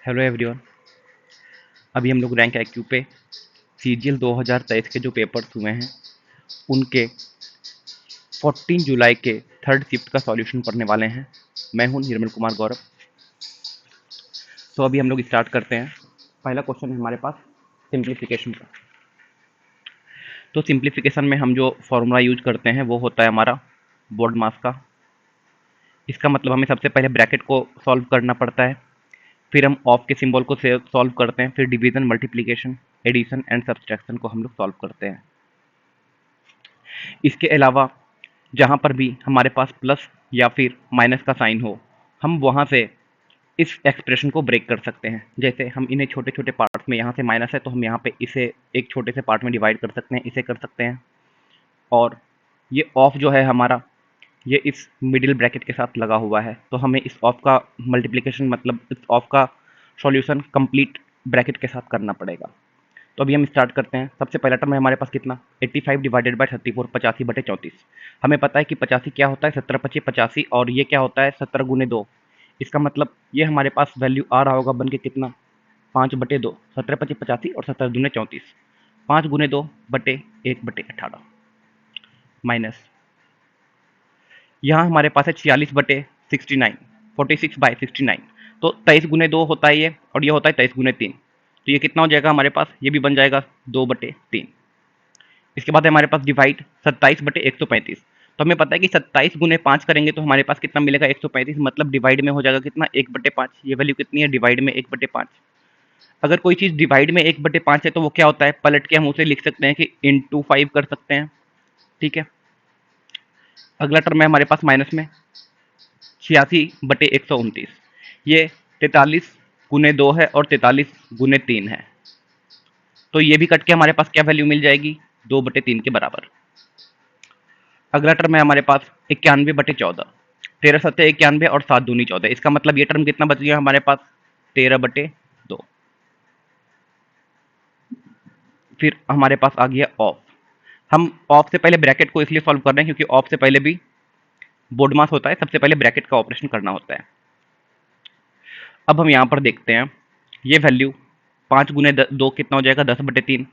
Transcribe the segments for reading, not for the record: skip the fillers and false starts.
Hello everyone. अभी हम लोग रैंक IQ पे CGL 2023 के जो पेपर्स हुए हैं उनके 14 जुलाई के थर्ड शिफ्ट का सॉल्यूशन पढ़ने वाले हैं। मैं हूं निर्मल कुमार गौरव। तो अभी हम लोग स्टार्ट करते हैं। पहला क्वेश्चन है हमारे पास सिंप्लीफिकेशन का। तो सिंप्लीफिकेशन में हम जो फॉर्मूला यूज करते हैं वो होता है हमारा बोर्ड मास का। इसका मतलब हमें सबसे पहले ब्रैकेट को सॉल्व करना पड़ता है, फिर हम ऑफ के सिंबल को सॉल्व करते हैं, फिर division, multiplication, addition and subtraction को हम लोग सॉल्व करते हैं। इसके अलावा जहाँ पर भी हमारे पास प्लस या फिर माइनस का साइन हो, हम वहाँ से इस एक्सप्रेशन को ब्रेक कर सकते हैं। जैसे हम इन्हें छोटे छोटे पार्ट्स में, यहाँ से माइनस है तो हम यहाँ पे इसे एक छोटे से पार्ट में डिवाइड कर सकते हैं, इसे कर सकते हैं। और ये ऑफ जो है हमारा, ये इस मिडिल ब्रैकेट के साथ लगा हुआ है, तो हमें इस ऑफ का मल्टीप्लिकेशन मतलब इस ऑफ का सॉल्यूशन कंप्लीट ब्रैकेट के साथ करना पड़ेगा। तो अभी हम स्टार्ट करते हैं। सबसे पहला टर्म है हमारे पास कितना, 85 डिवाइडेड बाई 34, 85/34। हमें पता है कि 85 क्या होता है, 17×25 85, और ये क्या होता है 17×2। इसका मतलब ये हमारे पास वैल्यू आ रहा होगा बन के कितना, 5/2। 17×25 85 और 17×2 34, 5×2/1/18 माइनस यहाँ हमारे पास है 46/69, 46/69। तो 23×2 होता है ये, और ये होता है 23×3। तो ये कितना हो जाएगा हमारे पास, ये भी बन जाएगा 2/3। इसके बाद है हमारे पास डिवाइड 27/135। तो हमें पता है कि 27×5 करेंगे तो हमारे पास कितना मिलेगा, 135। मतलब डिवाइड में हो जाएगा कितना, 1/5। ये वैल्यू कितनी है, डिवाइड में 1/5। अगर कोई चीज़ डिवाइड में 1/5 है तो वो क्या होता है, पलट के हम उसे लिख सकते हैं कि इंटू 5 कर सकते हैं। ठीक है। अगला टर्म है हमारे पास माइनस में 86/129। ये 43×2 है और 43×3 है। तो ये भी कट के हमारे पास क्या वैल्यू मिल जाएगी, 2/3 के बराबर। अगला टर्म है हमारे पास 91/14। 13×7 = 91 और 7×2 = 14। इसका मतलब ये टर्म कितना बच गया हमारे पास, 13/2। फिर हमारे पास आ गया ऑफ। हम ऑफ से पहले ब्रैकेट को इसलिए सॉल्व कर रहे हैं क्योंकि ऑफ से पहले भी बोर्ड मास होता है, सबसे पहले ब्रैकेट का ऑपरेशन करना होता है। अब हम यहाँ पर देखते हैं, ये वैल्यू 5×2 कितना हो जाएगा, 10/3।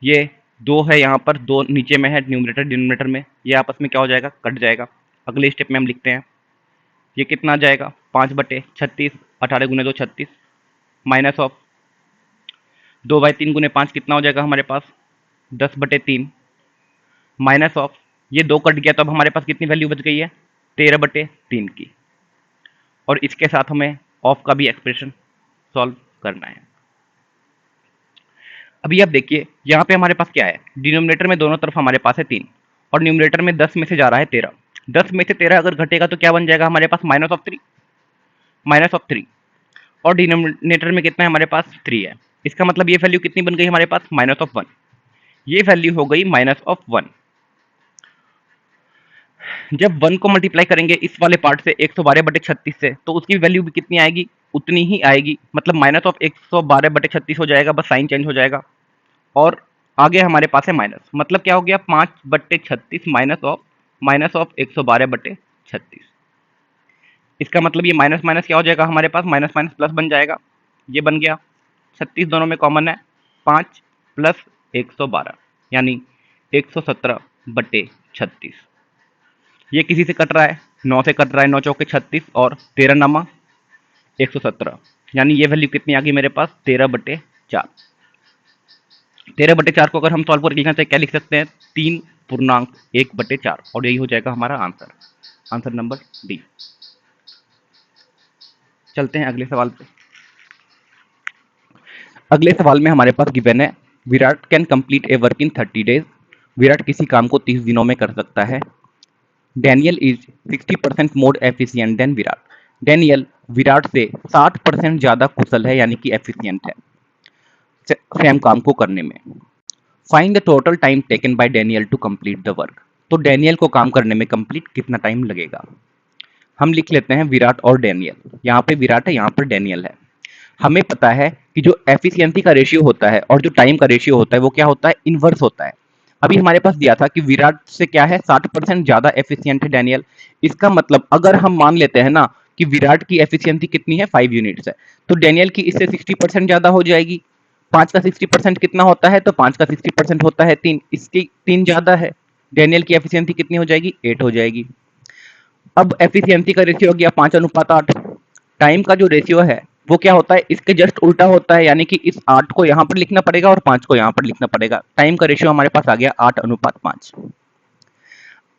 ये 2 है यहाँ पर, 2 नीचे में है न्यूमरेटर डिनोमिनेटर में, ये आपस में क्या हो जाएगा, कट जाएगा। अगले स्टेप में हम लिखते हैं, ये कितना आ जाएगा, 5/36, 18×2 36, माइनस ऑफ 2/3×5 कितना हो जाएगा हमारे पास, 10/3, माइनस ऑफ ये 2 कट गया तो अब हमारे पास कितनी वैल्यू बच गई है, 13/3 की। और इसके साथ हमें ऑफ का भी एक्सप्रेशन सॉल्व करना है। अभी आप देखिए यहाँ पे हमारे पास क्या है, डिनोमिनेटर में दोनों तरफ हमारे पास है 3 और न्यूमरेटर में 10 में से जा रहा है 13। 10 में से 13 अगर घटेगा तो क्या बन जाएगा हमारे पास, -3 और डिनोमिनेटर में कितना है हमारे पास, 3 है। इसका मतलब ये वैल्यू कितनी बन गई हमारे पास, -1। ये वैल्यू हो गई -1। जब 1 को मल्टीप्लाई करेंगे इस वाले पार्ट से 112/36 से, तो उसकी वैल्यू भी कितनी आएगी, उतनी ही आएगी। मतलब -112/36 हो जाएगा, बस साइन चेंज हो जाएगा। और आगे हमारे पास है माइनस, मतलब क्या हो गया, 5/36 माइनस ऑफ 112/36। इसका मतलब ये माइनस माइनस क्या हो जाएगा हमारे पास, माइनस माइनस प्लस बन जाएगा। ये बन गया, 36 दोनों में कॉमन है, 5 + 112 यानी 117/36। ये किसी से कट रहा है, 9 से कट रहा है, 9 चौके 36 और 13 नामा 117, यानी ये वैल्यू कितनी आ गई मेरे पास, 13/4। 13/4 को अगर हम सॉल्व करके लिखना चाहे क्या लिख सकते हैं, 3.1/4, और यही हो जाएगा हमारा आंसर, आंसर नंबर डी। चलते हैं अगले सवाल पे। अगले सवाल में हमारे पास गिवन है, Virat can complete A work in 30 days. Virat किसी काम को 30 दिनों में कर सकता है। Daniel is 60% more efficient then Virat. Daniel Virat से 60% ज्यादा कुशल है, यानी कि एफिशिएंट है सेम काम को करने में। Find the total time taken by Daniel to complete the work. तो डैनियल को काम करने में कंप्लीट कितना टाइम लगेगा। हम लिख लेते हैं विराट और डैनियल। यहाँ पे विराट है, यहाँ पर डैनियल है। हमें पता है कि जो एफिशिएंसी का रेशियो होता है और जो टाइम का रेशियो होता है वो क्या होता है, इनवर्स होता है। अभी हमारे पास दिया था कि विराट से क्या है, 60% ज्यादा एफिशिएंट है डैनियल। इसका मतलब अगर हम मान लेते हैं ना कि विराट की एफिशिएंसी कितनी है, 5 यूनिट्स है, तो डेनियल की इससे 60% ज्यादा हो जाएगी। 5 का 60% कितना होता है, तो 5 का 60% होता है 3, इसकी 3 ज्यादा है, डेनियल की एफिशिएंसी कितनी हो जाएगी, 8 हो जाएगी। अब एफिशिएंसी का रेशियो हो गया 5:8। टाइम का जो रेशियो है वो क्या होता है, इसके जस्ट उल्टा होता है, यानी कि इस 8 को यहां पर लिखना पड़ेगा और 5 को यहां पर लिखना पड़ेगा। टाइम का रेशियो हमारे पास आ गया 8:5।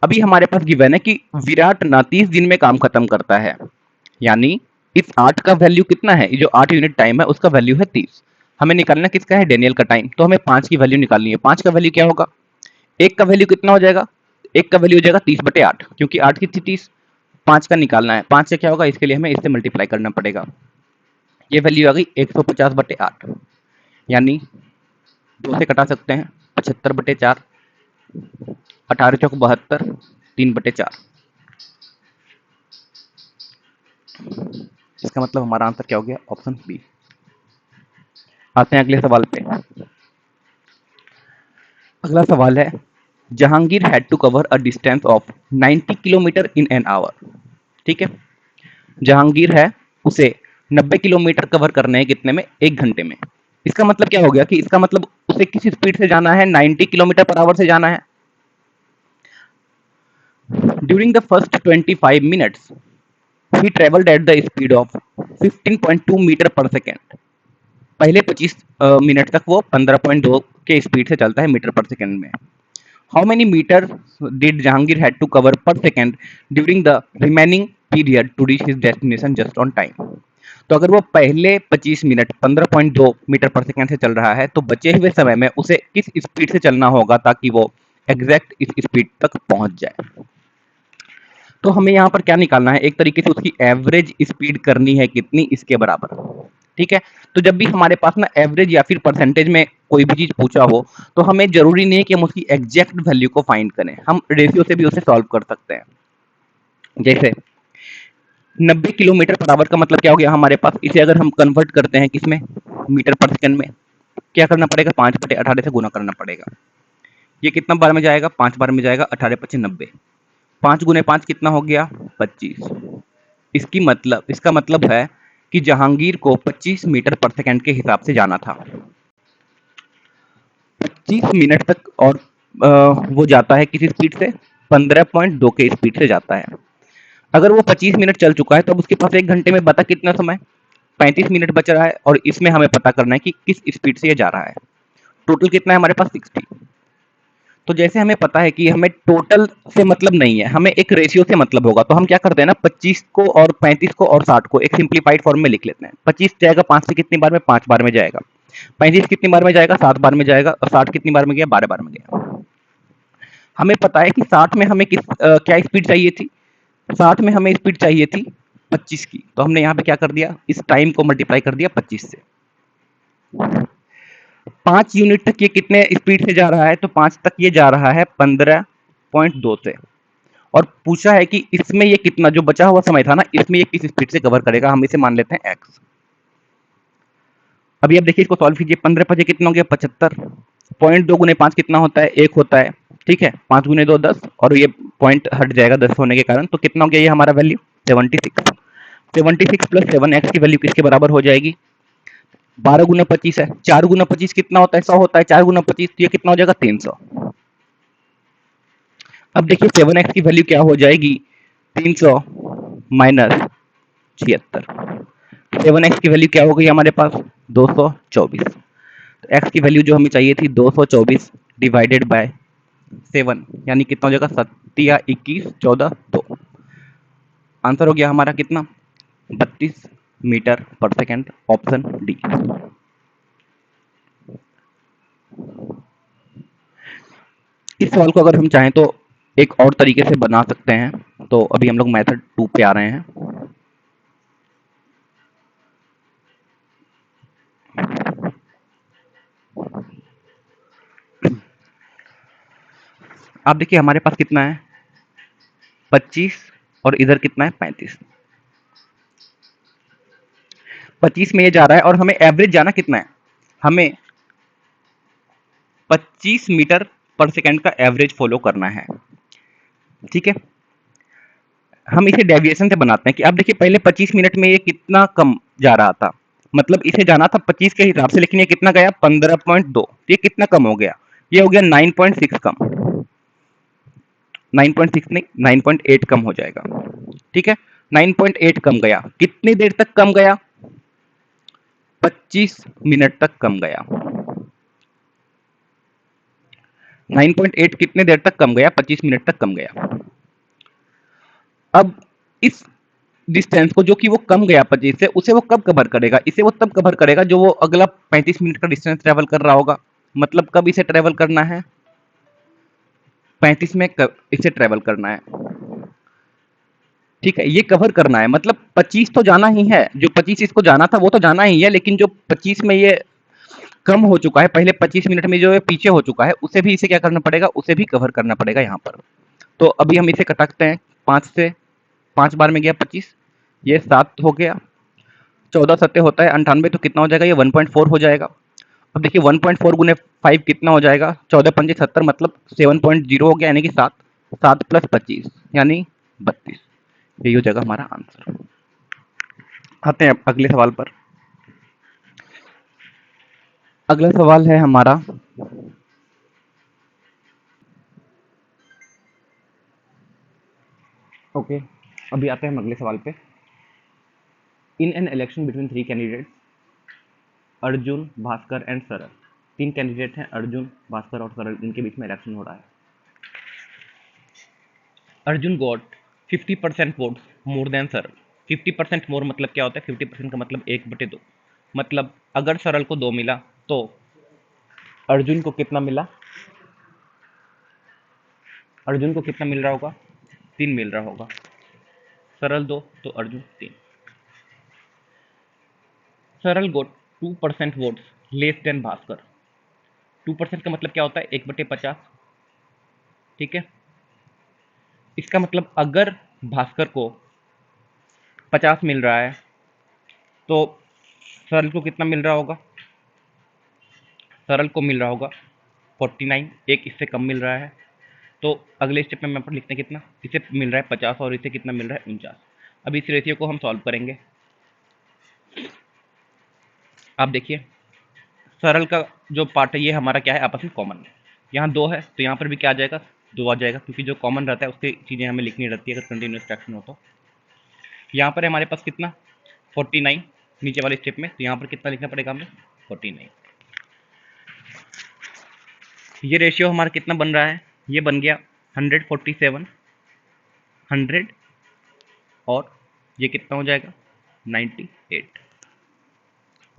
अभी हमारे पास गिवन है कि विराट ना 30 दिन में काम खत्म करता है, यानी इस 8 का वैल्यू कितना है, ये जो 8 यूनिट टाइम है उसका वैल्यू है 30। हमें निकालना किसका है, डेनियल का टाइम, तो हमें 5 की वैल्यू निकालनी है। 5 का वैल्यू क्या होगा, एक का वैल्यू कितना हो जाएगा, एक का वैल्यू हो जाएगा 30/8, क्योंकि 8 की थी 30, 5 का निकालना है, 5 से क्या होगा, इसके लिए हमें इससे मल्टीप्लाई करना पड़ेगा। ये वैल्यू आ गई 150/8, यानी 2 से कटा सकते हैं, 75/4, 18 चौक 72, 3/4। इसका मतलब हमारा आंसर क्या हो गया, ऑप्शन बी। आते हैं अगले सवाल पे। अगला सवाल है, Jahangir had to cover a distance of 90 kilometre in an hour. ठीक है, जहांगीर है, उसे 90 किलोमीटर कवर करने हैं कितने में, 1 घंटे में। इसका मतलब क्या हो गया कि इसका मतलब उसे किस स्पीड से जाना है, 90 किलोमीटर पर आवर से जाना है। During the first 25 minutes he travelled at the speed of 15.2 metre per second. पहले 25 मिनट तक वो 15.2 के स्पीड से चलता है मीटर पर सेकेंड में। How many metre did Jahangir had to cover per second during the remaining period to reach his destination just on time. तो अगर वो पहले 25 मिनट 15.2 मीटर पर सेकेंड से चल रहा है, तो बचे हुए समय में उसे किस स्पीड से चलना होगा ताकि वो एग्जैक्ट इस स्पीड तक पहुंच जाए। तो हमें यहाँ पर क्या निकालना है, एक तरीके से उसकी एवरेज स्पीड करनी है कितनी, इसके बराबर। ठीक है, तो जब भी हमारे पास ना एवरेज या फिर परसेंटेज में कोई भी चीज पूछा हो, तो हमें जरूरी नहीं है कि हम उसकी एग्जैक्ट वैल्यू को फाइंड करें, हम रेशियो से भी उसे सॉल्व कर सकते हैं। जैसे 90 किलोमीटर पर आवर का मतलब क्या हो गया हमारे पास, इसे अगर हम कन्वर्ट करते हैं किसमें, मीटर पर सेकंड में, क्या करना पड़ेगा, 5/18 से गुना करना पड़ेगा। ये कितना बार में जाएगा, 5 बार में जाएगा, 18×5 = 90। 5 गुने 5 कितना हो गया, 25। इसका मतलब है कि जहांगीर को 25 मीटर पर सेकंड के हिसाब से जाना था। 25 मिनट तक, और वो जाता है किसी स्पीड से, 15.2 के स्पीड से जाता है। अगर वो 25 मिनट चल चुका है तो अब उसके पास 1 घंटे में बता कितना समय, 35 मिनट बच रहा है, और इसमें हमें पता करना है कि किस स्पीड से ये जा रहा है। टोटल कितना है हमारे पास, 60। तो जैसे हमें पता है कि हमें टोटल से मतलब नहीं है, हमें एक रेशियो से मतलब होगा, तो हम क्या करते हैं ना, 25 को और 35 को और 60 को एक सिंप्लीफाइड फॉर्म में लिख लेते हैं। 25 जाएगा 5 से कितनी बार में, 5 बार में जाएगा। 35 कितनी बार में जाएगा, 7 बार में जाएगा। और 60 कितनी बार में गया, 12 बार में गया। हमें पता है कि 60 में हमें क्या स्पीड चाहिए थी, 60 में हमें स्पीड चाहिए थी 25 की, तो हमने यहाँ पे क्या कर दिया, इस टाइम को मल्टीप्लाई कर दिया 25 से। 5 यूनिट तक ये कितने स्पीड से जा रहा है, तो 5 तक ये जा रहा है 15.2 से। और पूछा है कि इसमें ये कितना, जो बचा हुआ समय था ना, इसमें ये किस स्पीड से कवर करेगा, हम इसे मान लेते हैं x। अभी अब देखिए इसको सॉल्व कीजिए, 15 पचे कितना हो गया, 75। 0.2 गुने 5 कितना होता है, 1 होता है। ठीक है, 5 गुने 2 10, और ये पॉइंट हट जाएगा 10 होने के कारण, तो कितना हो गया ये हमारा वैल्यू, 76। 76 प्लस 7x की वैल्यू किसके बराबर हो जाएगी, 12 गुना 25 है, 4 गुना 25 कितना होता है, 100 होता है, 4 गुना 25, तो ये कितना हो जाएगा, 300। अब देखिए 7x की वैल्यू क्या हो जाएगी, 300 माइनस 76। 7x की वैल्यू क्या हो गई हमारे पास, 224। तो x की वैल्यू जो हमें चाहिए थी 224 डिवाइडेड बाय 7, यानी कितना हो जाएगा, 7 या 21 14 2। आंसर हो गया हमारा कितना, 32 metre per second, option D. इस सवाल को अगर हम चाहें तो एक और तरीके से बना सकते हैं, तो अभी हम लोग मेथड 2 पे आ रहे हैं। आप देखिए हमारे पास कितना है, 25, और इधर कितना है, 35। 25 में ये जा रहा है, और हमें एवरेज जाना कितना है, हमें 25 मीटर पर सेकेंड का एवरेज फॉलो करना है। ठीक है, हम इसे डेविएशन से बनाते हैं कि अब देखिए पहले 25 मिनट में ये कितना कम जा रहा था, मतलब इसे जाना था 25 के हिसाब से, लेकिन ये कितना गया 15.2, ये कितना कम हो गया, ये हो गया 9.6 कम, 9.6 नहीं 9.8 कम हो जाएगा। ठीक है, 9.8 कम गया, कितनी देर तक कम गया, 25 मिनट तक कम गया। 9.8 कितने देर तक कम गया, 25 मिनट तक कम गया। अब इस डिस्टेंस को जो कि वो कम गया 25 से, उसे वो कब कवर करेगा, इसे वो तब कवर करेगा जो वो अगला 35 मिनट का डिस्टेंस ट्रेवल कर रहा होगा। मतलब कब इसे ट्रेवल करना है, 35 में इसे ट्रेवल करना है। ठीक है, ये कवर करना है, मतलब 25 तो जाना ही है, जो 25 इसको जाना था वो तो जाना ही है, लेकिन जो 25 में ये कम हो चुका है, पहले 25 मिनट में जो ये पीछे हो चुका है, उसे भी इसे क्या करना पड़ेगा, उसे भी कवर करना पड़ेगा यहाँ पर। तो अभी हम इसे कटाते हैं, 5 से, 5 बार में गया 25, ये 7 हो गया, 14 सत्ते होता है 98, तो कितना हो जाएगा, ये 1.4 हो जाएगा। अब देखिए 1.4 गुने 5 कितना हो जाएगा, 14 पंजे 70, मतलब 7.0 हो गया, यानी कि 7, 7 प्लस 25 यानी 32, यही हो जाएगा हमारा आंसर। आते हैं अगले सवाल पर। अगला सवाल है हमारा, ओके, अभी आते हैं हम अगले सवाल पे। In an election between 3 candidate Arjun, Bhaskar and सरल, 3 कैंडिडेट हैं, अर्जुन, भास्कर और सरल, इनके बीच में इलेक्शन हो रहा है। Arjun got 50% votes more than सरल। 50% मोर मतलब क्या होता है, 50% का मतलब 1/2, मतलब अगर सरल को 2 मिला तो अर्जुन को कितना मिला, अर्जुन को कितना मिल रहा होगा, 3 मिल रहा होगा, सरल 2 तो अर्जुन 3। सरल गोट 2% वोट्स लेस देन भास्कर। 2% का मतलब क्या होता है, 1/50। ठीक है, इसका मतलब अगर भास्कर को 50 मिल रहा है तो सरल को कितना मिल रहा होगा, सरल को मिल रहा होगा 49, एक इससे कम मिल रहा है। तो अगले स्टेप में मैं पर लिखते हैं कितना, इसे मिल रहा है 50 और इसे कितना मिल रहा है 49। अब इस रेशियो को हम सॉल्व करेंगे। आप देखिए सरल का जो पार्ट है ये हमारा क्या है, आपस में कॉमन है, यहाँ 2 है तो यहाँ पर भी क्या आ जाएगा, 2 आ जाएगा, क्योंकि जो कॉमन रहता है उसकी चीज़ें हमें लिखनी रहती है अगर कंटिन्यूस फ्रैक्शन हो तो। यहाँ पर हमारे पास कितना 49 नीचे वाले स्टेप में, तो यहाँ पर कितना लिखना पड़ेगा हमें 49। ये रेशियो हमारा कितना बन रहा है, ये बन गया 147, 100 और ये कितना हो जाएगा 98।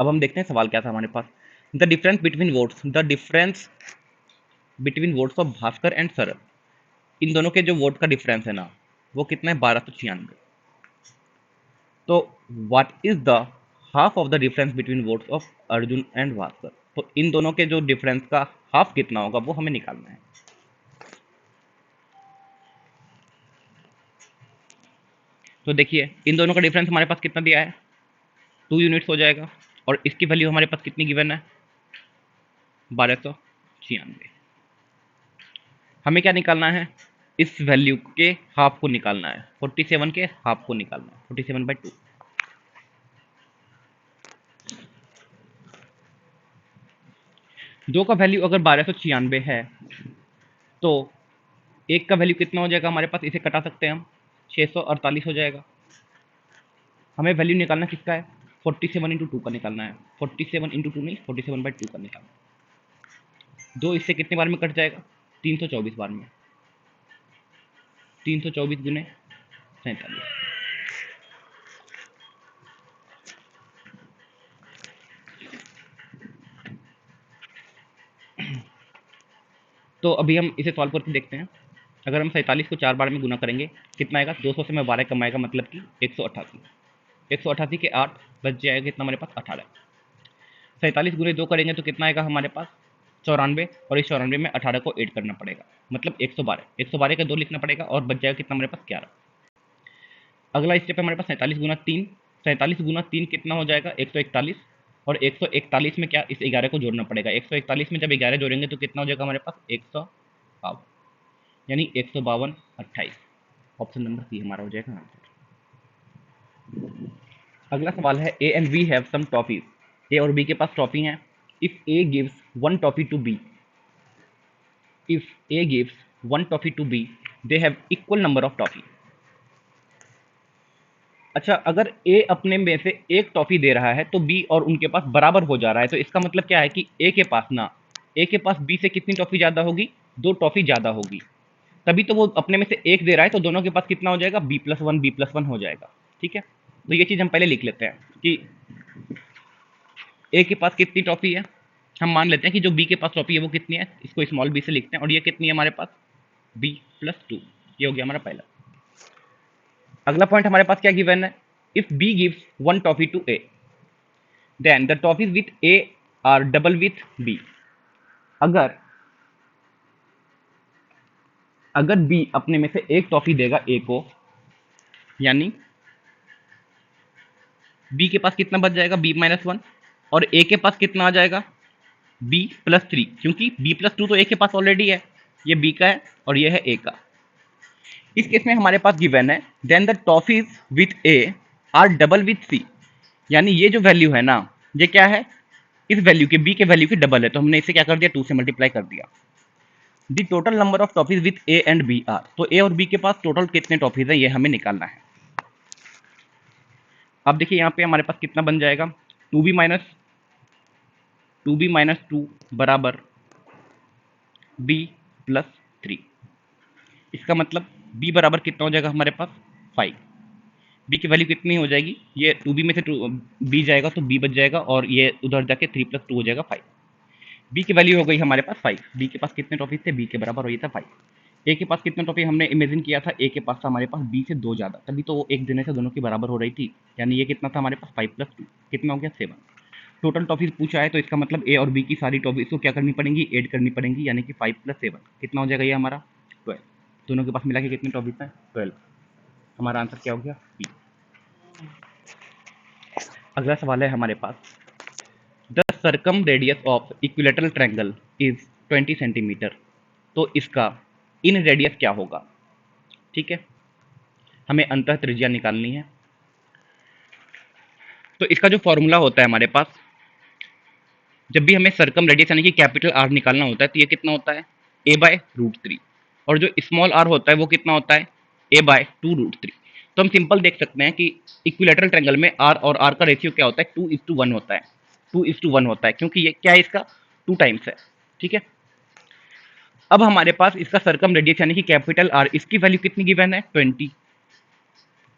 अब हम देखते हैं सवाल क्या था हमारे पास। The difference between votes, the difference between votes of Bhaskar and Saral, इन दोनों के जो वोट का डिफरेंस है ना वो कितना है 1296। तो what is the half of the difference between votes of Arjun and Bhaskar, तो इन दोनों के जो डिफरेंस का हाफ कितना होगा वो हमें निकालना है। तो देखिए इन दोनों का डिफरेंस हमारे पास कितना दिया है, 2 यूनिट्स हो जाएगा, और इसकी वैल्यू हमारे पास कितनी गिवन है 1296। हमें क्या निकालना है, इस वैल्यू के हाफ को निकालना है, 47 के हाफ को निकालना है, 47/2। दो का वैल्यू अगर 1296 है तो एक का वैल्यू कितना हो जाएगा हमारे पास, इसे कटा सकते हैं हम, 648 हो जाएगा। हमें वैल्यू निकालना किसका है, 47/2 का निकालना है, 47/2 नहीं 47/2 का निकालना है। दो इससे कितने बार में कट जाएगा, 324 बार में, 324 गुने 47। तो अभी हम इसे सॉल्व करके देखते हैं। अगर हम 47 को 4 बार में गुना करेंगे कितना आएगा, 200 से मैं 12 कम आएगा, मतलब कि 188। 188 के 8 बच जाएगा कितना हमारे पास 18। 47 गुने 2 करेंगे तो कितना आएगा हमारे पास 94, और इस 94 में 18 को ऐड करना पड़ेगा, मतलब 112। 112 का 2 लिखना पड़ेगा और बच जाएगा कितना हमारे पास 11। अगला स्टेप है हमारे पास 47 गुना 3। 47 गुना 3 कितना हो जाएगा 141, और 141 में क्या, इस 11 को जोड़ना पड़ेगा। 141 में जब 11 जोड़ेंगे तो कितना हो जाएगा हमारे पास 152, यानी 152 28, ऑप्शन नंबर सी हमारा हो जाएगा आंसर। अगला सवाल है A and B have some toffees. A और बी के पास टॉफी हैं। If A gives one toffee to B, if A gives one toffee to B, they have equal number of toffee. अच्छा, अगर ए अपने में से एक टॉफी दे रहा है तो बी और उनके पास बराबर हो जा रहा है, तो इसका मतलब क्या है कि ए के पास बी से कितनी टॉफी ज्यादा होगी? दो टॉफी ज्यादा होगी। तभी तो वो अपने में से एक दे रहा है, तो दोनों के पास कितना हो जाएगा? बी प्लस वन हो जाएगा। ठीक है, तो ये चीज हम पहले लिख लेते हैं कि ए के पास कितनी टॉफी है। हम मान लेते हैं कि जो बी के पास टॉफी है वो कितनी है, इसको स्मॉल बी से लिखते हैं, और ये कितनी है हमारे पास? बी+2। ये हो गया हमारा पहला। अगला पॉइंट हमारे पास क्या गिवन है? If B gives one toffee to A, then the toffees with A are double with B. अगर अगर बी अपने में से एक टॉफी देगा ए को, यानी बी के पास कितना बच जाएगा? b-1। और ए के पास कितना आ जाएगा? b+3, क्योंकि b+2 तो ए के पास ऑलरेडी है। ये बी का है और ये है ए का। इस केस में हमारे पास गिवन है then the toffees with A are double with C, यानी ये जो वैल्यू है ना, ये क्या है? इस वैल्यू के, बी के वैल्यू की डबल है, तो हमने इसे क्या कर दिया? 2 से मल्टीप्लाई कर दिया। The total number of toffees with A and B are, तो ए और बी के पास टोटल कितने टॉफीज है ये हमें निकालना है। अब देखिए यहाँ पे हमारे पास कितना बन जाएगा? 2b-2 बराबर b+3। इसका मतलब b बराबर कितना हो जाएगा हमारे पास? 5। b की वैल्यू कितनी हो जाएगी? ये 2b में से b जाएगा तो b बच जाएगा, और ये उधर जाके 3+2 हो जाएगा 5। b की वैल्यू हो गई हमारे पास 5। b के पास कितने टॉफी थे? b के बराबर हो गया था 5। ए के पास कितने टॉफी हमने इमेजिन किया था? ए के पास था हमारे पास b से 2 ज़्यादा, तभी तो वो एक देने से दोनों की बराबर हो रही थी। यानी ये कितना था हमारे पास? 5+2 कितना हो गया? 7। टोटल टॉफीज पूछा है, तो इसका मतलब ए और बी की सारी टॉफीज को क्या करनी पड़ेंगी? ऐड करनी पड़ेंगी, यानी कि 5+7 कितना हो जाएगा? ये हमारा 12। दोनों के पास मिला के कितने टॉफीज हैं? 12। हमारा आंसर क्या हो गया? बी। अगला सवाल है हमारे पास, the circum radius of equilateral triangle is 20 centimetre, तो इसका इन रेडियस क्या होगा? ठीक है, हमें अंतः त्रिज्या निकालनी है। तो इसका जो फॉर्मूला होता है हमारे पास, जब भी हमें सर्कम रेडियस यानी कि कैपिटल आर निकालना होता है, तो ये कितना होता है? a/√3। और जो स्मॉल आर होता है वो कितना होता है? a/2√3। तो हम सिंपल देख सकते हैं कि इक्विलेटरल ट्रायंगल में आर और आर का रेशियो क्या होता है? 2:1 होता है। 2:1 होता है, क्योंकि ये क्या है? इसका 2 टाइम्स है। ठीक है, अब हमारे पास इसका सर्कम रेडियस यानी कि कैपिटल आर, इसकी वैल्यू कितनी गिवन है? 20।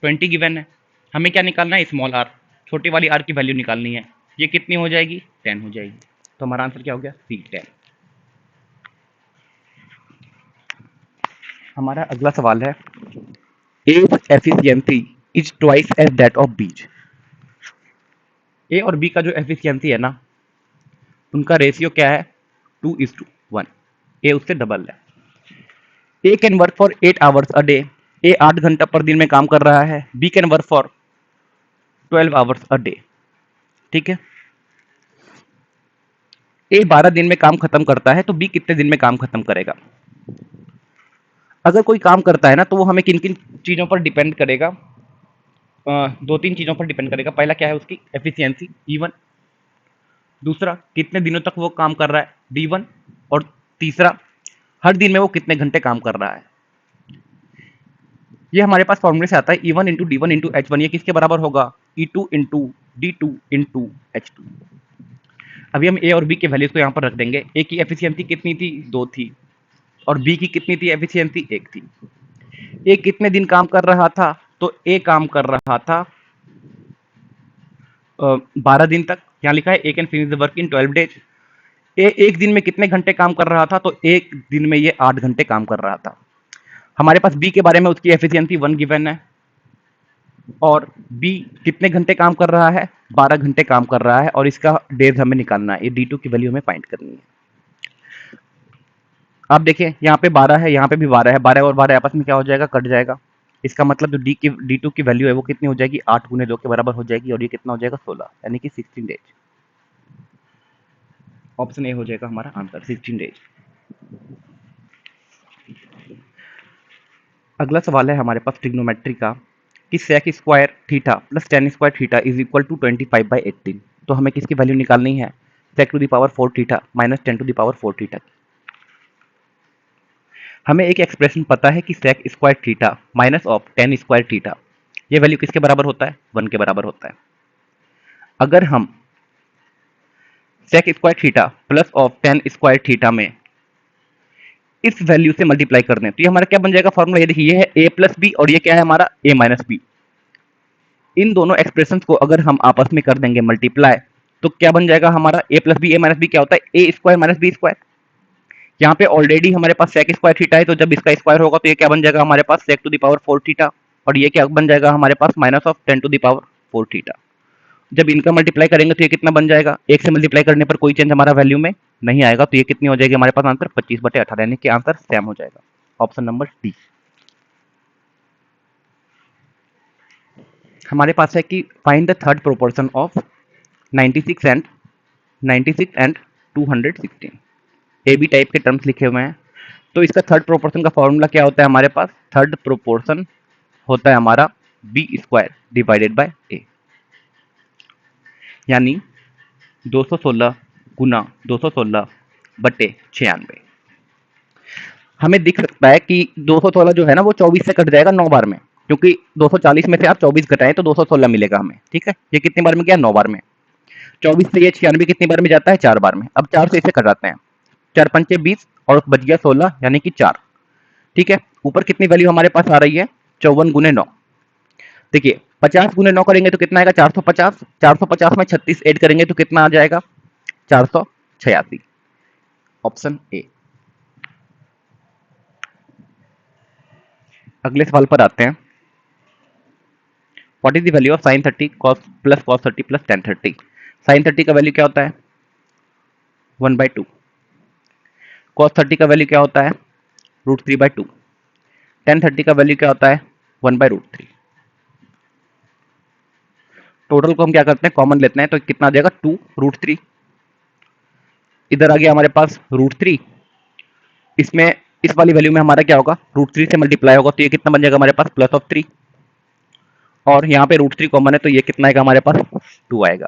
20 गिवन है। हमें क्या निकालना है? स्मॉल आर, छोटी वाली आर की वैल्यू निकालनी है। ये कितनी हो जाएगी? 10 हो जाएगी। तो हमारा आंसर क्या हो गया? सी, 10। हमारा अगला सवाल है, A's efficiency is twice as that of B's. A और बी का जो एफिशिएंसी है ना, उनका रेशियो क्या है? 2:1। ए उससे डबल है। A can work for 8 hours a day. A 8 घंटा पर दिन में काम कर रहा है। B can work for 12 hours a day. ठीक है, ए 12 दिन में काम खत्म करता है, तो बी कितने दिन में काम खत्म करेगा? अगर कोई काम करता है ना, तो वो हमें किन किन चीज़ों पर डिपेंड करेगा? 2-3 चीज़ों पर डिपेंड करेगा। पहला क्या है? उसकी एफिशिएंसी E1। दूसरा, कितने दिनों तक वो काम कर रहा है? D1। और तीसरा, हर दिन में वो कितने घंटे काम कर रहा है। ये हमारे पास फॉर्मूले से आता है E1 into D1 into H1। ये किसके बराबर होगा? E2 into D2 into H2। अभी हम ए और बी के वैल्यूज को यहाँ पर रख देंगे। ए की एफिशिएंसी कितनी थी? 2 थी। और बी की कितनी थी एफिशिएंसी? 1 थी। ए कितने दिन काम कर रहा था? तो ए काम कर रहा था 12 दिन तक। यहाँ लिखा है A can finish the work in 12 days. A एक दिन में कितने घंटे काम कर रहा था? तो एक दिन में ये 8 घंटे काम कर रहा था। हमारे पास बी के बारे में उसकी एफिशिएंसी 1 गिवन है, और बी कितने घंटे काम कर रहा है? 12 घंटे काम कर रहा है, और इसका डेज हमें निकालना है। ये D2 की वैल्यू हमें फाइंड करनी है। आप देखें, यहाँ पे 12 है, यहाँ पे भी 12 है। 12 और 12 आपस में क्या हो जाएगा? कट जाएगा। इसका मतलब जो D2 की वैल्यू है वो कितनी हो जाएगी? 8 गुने 2 के बराबर हो जाएगी, और ये कितना हो जाएगा? 16, यानी कि 16 डेज। ऑप्शन ए हो जाएगा हमारा आंसर, 16 डेज। अगला सवाल है हमारे पास ट्रिग्नोमेट्री का कि sec square theta plus tan square theta is equal to 25/18। तो हमें किसकी वैल्यू निकालनी है? Sec to the power 4 theta minus 10 to the power 4 theta. हमें एक एक्सप्रेशन पता है कि sec square theta minus of tan square theta, ये वैल्यू किसके बराबर होता है? 1 के बराबर होता है। अगर हम sec square theta plus of tan square theta में इस वैल्यू से मल्टीप्लाई कर दें तो ये हमारा क्या बन जाएगा फॉर्मूला? ये देखिए, ये है ए प्लस बी और ये क्या है हमारा? ए माइनस बी। इन दोनों एक्सप्रेशन को अगर हम आपस में कर देंगे मल्टीप्लाई तो क्या बन जाएगा हमारा? ए प्लस बी ए माइनस बी क्या होता है? ए स्क्वायर माइनस बी स्क्वायर। यहाँ पे ऑलरेडी हमारे पास सेक स्क्वायर थीटा है, तो जब इसका स्क्वायर होगा तो ये क्या बन जाएगा हमारे पास? Sec to the power 4 theta. और ये क्या बन जाएगा हमारे पास? Minus of 10 to the power 4 theta. जब इनका मल्टीप्लाई करेंगे तो ये कितना बन जाएगा? एक से मल्टीप्लाई करने पर कोई चेंज हमारा वैल्यू में नहीं आएगा, तो ये कितनी हो जाएगी हमारे पास आंसर? 25/18, यानी कि आंसर सेम हो जाएगा, ऑप्शन नंबर डी। हमारे पास है कि find the third proportion of 96 and 216। A B type के टर्म्स लिखे हुए हैं, तो इसका थर्ड प्रोपोर्शन का फॉर्मूला क्या होता है हमारे पास? थर्ड प्रोपोर्शन होता है हमारा बी स्क्वायर डिवाइडेड बाय ए, यानी 216 गुना 216/96। हमें दिख सकता है कि 216 जो है ना वो 24 से कट जाएगा 9 बार में, क्योंकि 240 में से आप 24 घटाएं तो 216 मिलेगा हमें। ठीक है, ये कितनी बार में गया? 9 बार में। 24 से ये 96 कितनी बार में जाता है? 4 बार में। अब 4 से इसे कटाते हैं, 4 पंचे 20 और बच गया 16, यानी कि 4। ठीक है, ऊपर कितनी वैल्यू हमारे पास आ रही है? 54 गुने 9। देखिए 50 गुने 9 करेंगे तो कितना आएगा? 450। 450 में 36 ऐड करेंगे तो कितना आ जाएगा? 486, ऑप्शन ए। अगले सवाल पर आते हैं। What is the value of sine 30 cos plus cos 30 plus tan 30? Sine 30 का वैल्यू क्या होता है? 1/2। कॉस 30 का वैल्यू क्या होता है? √3/2। टेन 30 का वैल्यू क्या होता है? 1/√3। टोटल को हम क्या करते हैं? कॉमन लेते हैं, तो कितना आ जाएगा? 2√3। इधर आ गया हमारे पास √3, इसमें इस वाली वैल्यू में हमारा क्या होगा? √3 से मल्टीप्लाई होगा, तो ये कितना बन जाएगा हमारे पास? +3। और यहाँ पे √3 कॉमन है, तो ये कितना आएगा हमारे पास? 2 आएगा।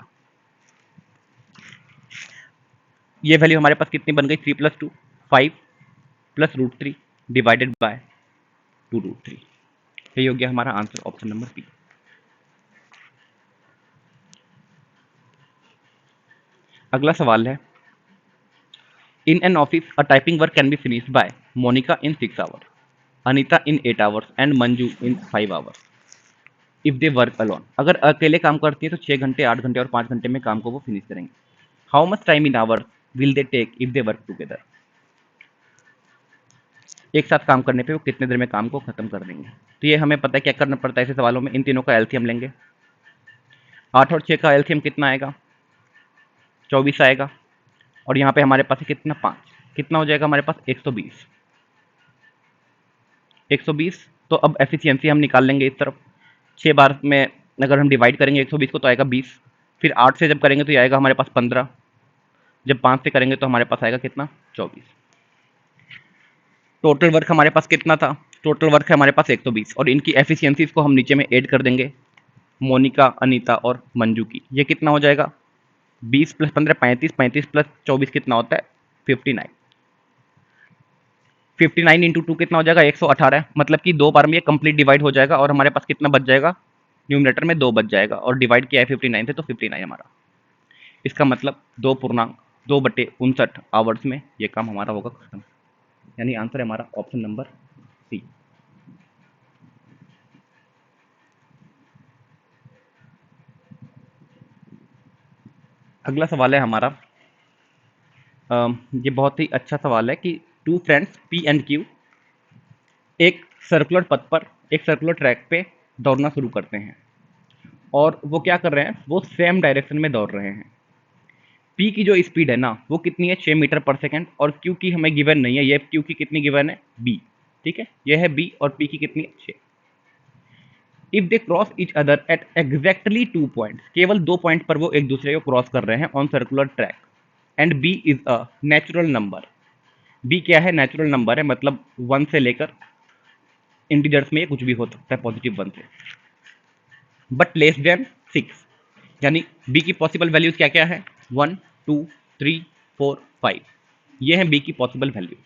ये वैल्यू हमारे पास कितनी बन गई? 3 + 2 5 प्लस √3 डिवाइडेड बाय 2√3। यही हो गया हमारा आंसर, ऑप्शन नंबर बी। अगला सवाल है, in an office a typing work can be finished by Monica in 6 hours, Anita in 8 hours and Manju in 5 hours if they work alone. अगर अकेले काम करती है तो 6 घंटे, 8 घंटे और 5 घंटे में काम को वो फिनिश करेंगे। How much time in hours will they take if they work together? एक साथ काम करने पे वो कितने देर में काम को खत्म कर देंगे? तो ये हमें पता है क्या करना पड़ता है ऐसे सवालों में। इन तीनों का एलसीएम लेंगे। 8 और 6 का एलसीएम कितना आएगा? 24 आएगा। और यहाँ पे हमारे पास है कितना? 5। कितना हो जाएगा हमारे पास? 120। 120। तो अब एफिशिएंसी हम निकाल लेंगे इस तरफ। 6 बार में अगर हम डिवाइड करेंगे 120 को तो आएगा 20। फिर 8 से जब करेंगे तो ये आएगा हमारे पास 15। जब 5 से करेंगे तो हमारे पास आएगा कितना? 24। टोटल वर्क हमारे पास कितना था? टोटल वर्क है हमारे पास 120 और इनकी एफिशिएंसीज को हम नीचे में ऐड कर देंगे, मोनिका, अनीता और मंजू की। ये कितना हो जाएगा? 20 + 15 35, 35 + 24 कितना होता है? 59। 59 इंटू 2 कितना हो जाएगा? 118। मतलब कि 2 बार में ये कंप्लीट डिवाइड हो जाएगा और हमारे पास कितना बच जाएगा? न्यूमरेटर में 2 बच जाएगा और डिवाइड किया है 59 से, तो 59 हमारा। इसका मतलब 2/59 आवर्स में ये काम हमारा होगा खत्म, यानी आंसर है हमारा ऑप्शन नंबर सी। अगला सवाल है हमारा, ये बहुत ही अच्छा सवाल है कि two friends P and Q एक सर्कुलर पथ पर, एक सर्कुलर ट्रैक पे दौड़ना शुरू करते हैं और वो क्या कर रहे हैं? वो सेम डायरेक्शन में दौड़ रहे हैं। पी की जो स्पीड है ना वो कितनी है? 6 मीटर पर सेकेंड। और क्यू की हमें गिवन नहीं है, ये क्यू की कितनी गिवन है? बी। ठीक है, ये है बी और पी की कितनी? 6। If they cross each other at exactly 2 points, केवल 2 पॉइंट पर वो एक दूसरे को क्रॉस कर रहे हैं on circular track, and B is a natural number. B क्या है? नेचुरल नंबर है, मतलब 1 से लेकर इंटीजर्स में ये कुछ भी हो सकता है पॉजिटिव 1 से, बट लेस देन 6, यानी बी की पॉसिबल वैल्यूज क्या क्या है, 1 2 3 4 5, ये है बी की पॉसिबल वैल्यू,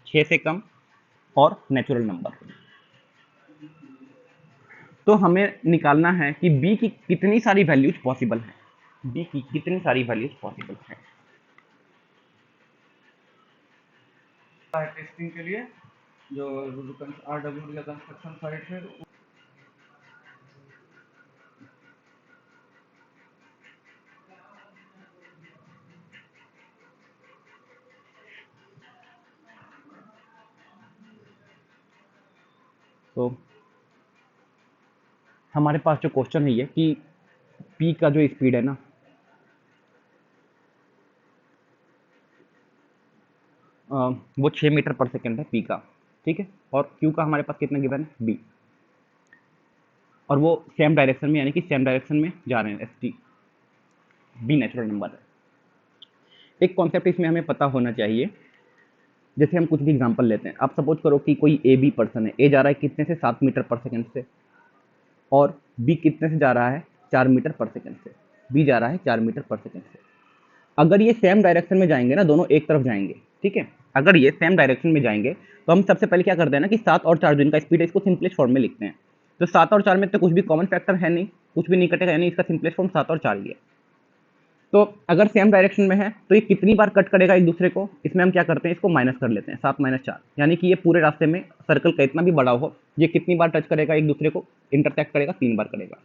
6 से कम और नेचुरल नंबर। तो हमें निकालना है कि बी की कितनी सारी वैल्यूज पॉसिबल है, बी की कितनी सारी वैल्यूज पॉसिबल है। टेस्टिंग के लिए जो RW या कंस्ट्रक्शन साइट है तो हमारे पास जो क्वेश्चन है ये कि पी का जो स्पीड है ना, वो 6 मीटर पर सेकेंड है पी का, ठीक है, और क्यू का हमारे पास कितना गिवन है, बी, और वो सेम डायरेक्शन में, यानी कि सेम डायरेक्शन में जा रहे हैं, S T, B natural number है। एक कॉन्सेप्ट इसमें हमें पता होना चाहिए, जैसे हम कुछ भी एग्जांपल लेते हैं, आप सपोज करो कि कोई ए बी पर्सन है, ए जा रहा है कितने से, 7 मीटर पर सेकेंड से, और बी कितने से जा रहा है, 4 मीटर पर सेकेंड से, बी जा रहा है 4 मीटर पर सेकेंड से। अगर ये सेम डायरेक्शन में जाएंगे ना, दोनों एक तरफ जाएंगे, ठीक है, अगर ये सेम डायरेक्शन में जाएंगे तो हम सबसे पहले क्या करते हैं ना कि 7 और 4 जो इनका स्पीड है इसको सिंपलेस्ट फॉर्म में लिखते हैं। तो 7 और 4 में तो कुछ भी कॉमन फैक्टर है नहीं, कुछ भी नहीं कटेगा, यानी इसका सिंपलेस्ट फॉर्म 7 और 4 ही है। तो अगर सेम डायरेक्शन में है तो ये कितनी बार कट करेगा एक दूसरे को, इसमें हम क्या करते हैं, इसको माइनस कर लेते हैं, 7 माइनस 4, यानी कि ये पूरे रास्ते में सर्कल का इतना भी बड़ा हो, ये कितनी बार टच करेगा एक दूसरे को, इंटरसेक्ट करेगा, 3 बार करेगा।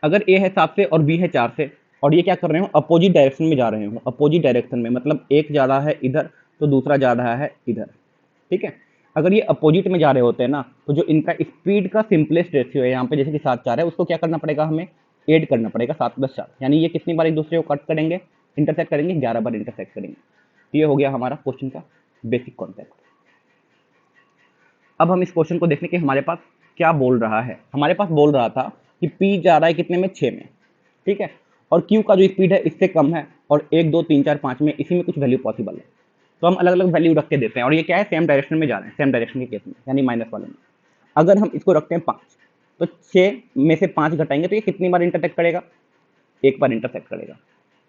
अगर ए है 7 से और बी है 4 से, और ये क्या कर रहे हो, अपोजिट डायरेक्शन में जा रहे हो, अपोजिट डायरेक्शन में मतलब एक जा रहा है इधर तो दूसरा जा रहा है इधर, ठीक है। अगर ये अपोजिट में जा रहे होते हैं ना, तो जो इनका स्पीड का सिंपलेस्ट रेशियो है यहाँ पे, जैसे कि 7 4 है, उसको क्या करना पड़ेगा, हमें ऐड करना पड़ेगा, 7 + 4, यानी ये कितनी बार एक दूसरे को कट करेंगे, इंटरसेक्ट करेंगे, 11 बार इंटरसेक्ट करेंगे। तो ये हो गया हमारा क्वेश्चन का बेसिक कॉन्सेप्ट। अब हम इस क्वेश्चन को देखने के हमारे पास क्या बोल रहा है, हमारे पास बोल रहा था कि पी जा रहा है कितने में, 6 में, ठीक है, और क्यू का जो स्पीड है इससे कम है, और 1 2 3 4 5 में इसी में कुछ वैल्यू पॉसिबल है। तो हम अलग अलग वैल्यू रख के देते हैं, और ये क्या है, सेम डायरेक्शन में जा रहे हैं, सेम डायरेक्शन के केस में, यानी माइनस वाले में। अगर हम इसको रखते हैं 5, तो 6 में से 5 घटाएंगे तो ये कितनी बार इंटरसेक्ट करेगा, एक बार इंटरसेक्ट करेगा।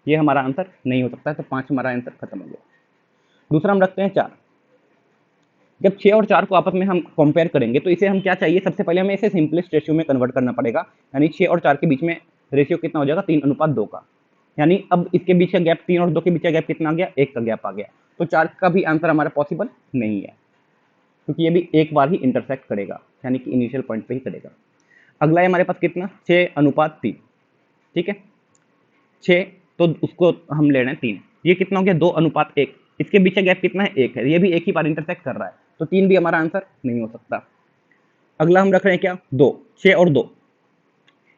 ये हमारा आंसर नहीं हो सकता है, तो 5 हमारा आंसर खत्म हो गया। दूसरा हम रखते हैं 4, जब 6 और 4 को आपस में हम कंपेयर करेंगे तो इसे हम क्या चाहिए, सबसे पहले हमें इसे सिंपलेस्ट रेशियो में कन्वर्ट करना पड़ेगा, यानी 6 और 4 के बीच में रेशियो कितना हो जाएगा, 3:2 का, यानी अब इसके बीच का गैप, 3 और 2 के बीच का गैप कितना आ गया, 1 का गैप आ गया। तो 4 का भी आंसर हमारा पॉसिबल नहीं है, क्योंकि ये भी एक बार ही इंटरसेक्ट करेगा, यानी कि इनिशियल पॉइंट पे ही करेगा। अगला है हमारे पास कितना, 6:3, ठीक है, 6, तो उसको हम ले रहे हैं 3, ये कितना हो गया, 2:1, इसके बीच का गैप कितना है, 1 है, ये भी एक ही बार इंटरसेक्ट कर रहा है, तो 3 भी हमारा आंसर नहीं हो सकता। अगला हम रख रहे हैं क्या, 2, 6 और 2,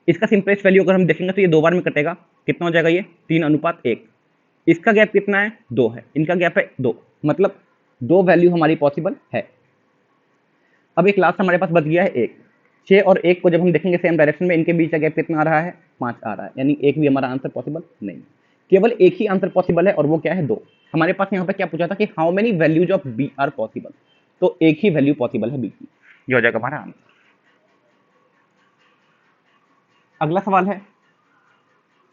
इसका सिंपलेस्ट वैल्यू अगर हम देखेंगे तो ये 2 बार में कटेगा, कितना हो जाएगा ये, 3:1, इसका गैप कितना है, 2 है, इनका गैप है 2, मतलब 2 वैल्यू हमारी पॉसिबल है। अब एक लास्ट हमारे पास बच गया है 1, 6 और 1 को जब हम देखेंगे सेम डायरेक्शन में, इनके बीच का गैप कितना आ रहा है, 5 आ रहा है, यानी 1 भी हमारा आंसर पॉसिबल नहीं, केवल एक ही आंसर पॉसिबल है, और वो क्या है, 2। हमारे पास यहाँ पे क्या पूछा था कि how many values of B are possible, तो एक ही वैल्यू पॉसिबल है बी की, ये हो जाएगा हमारा आंसर। अगला सवाल है,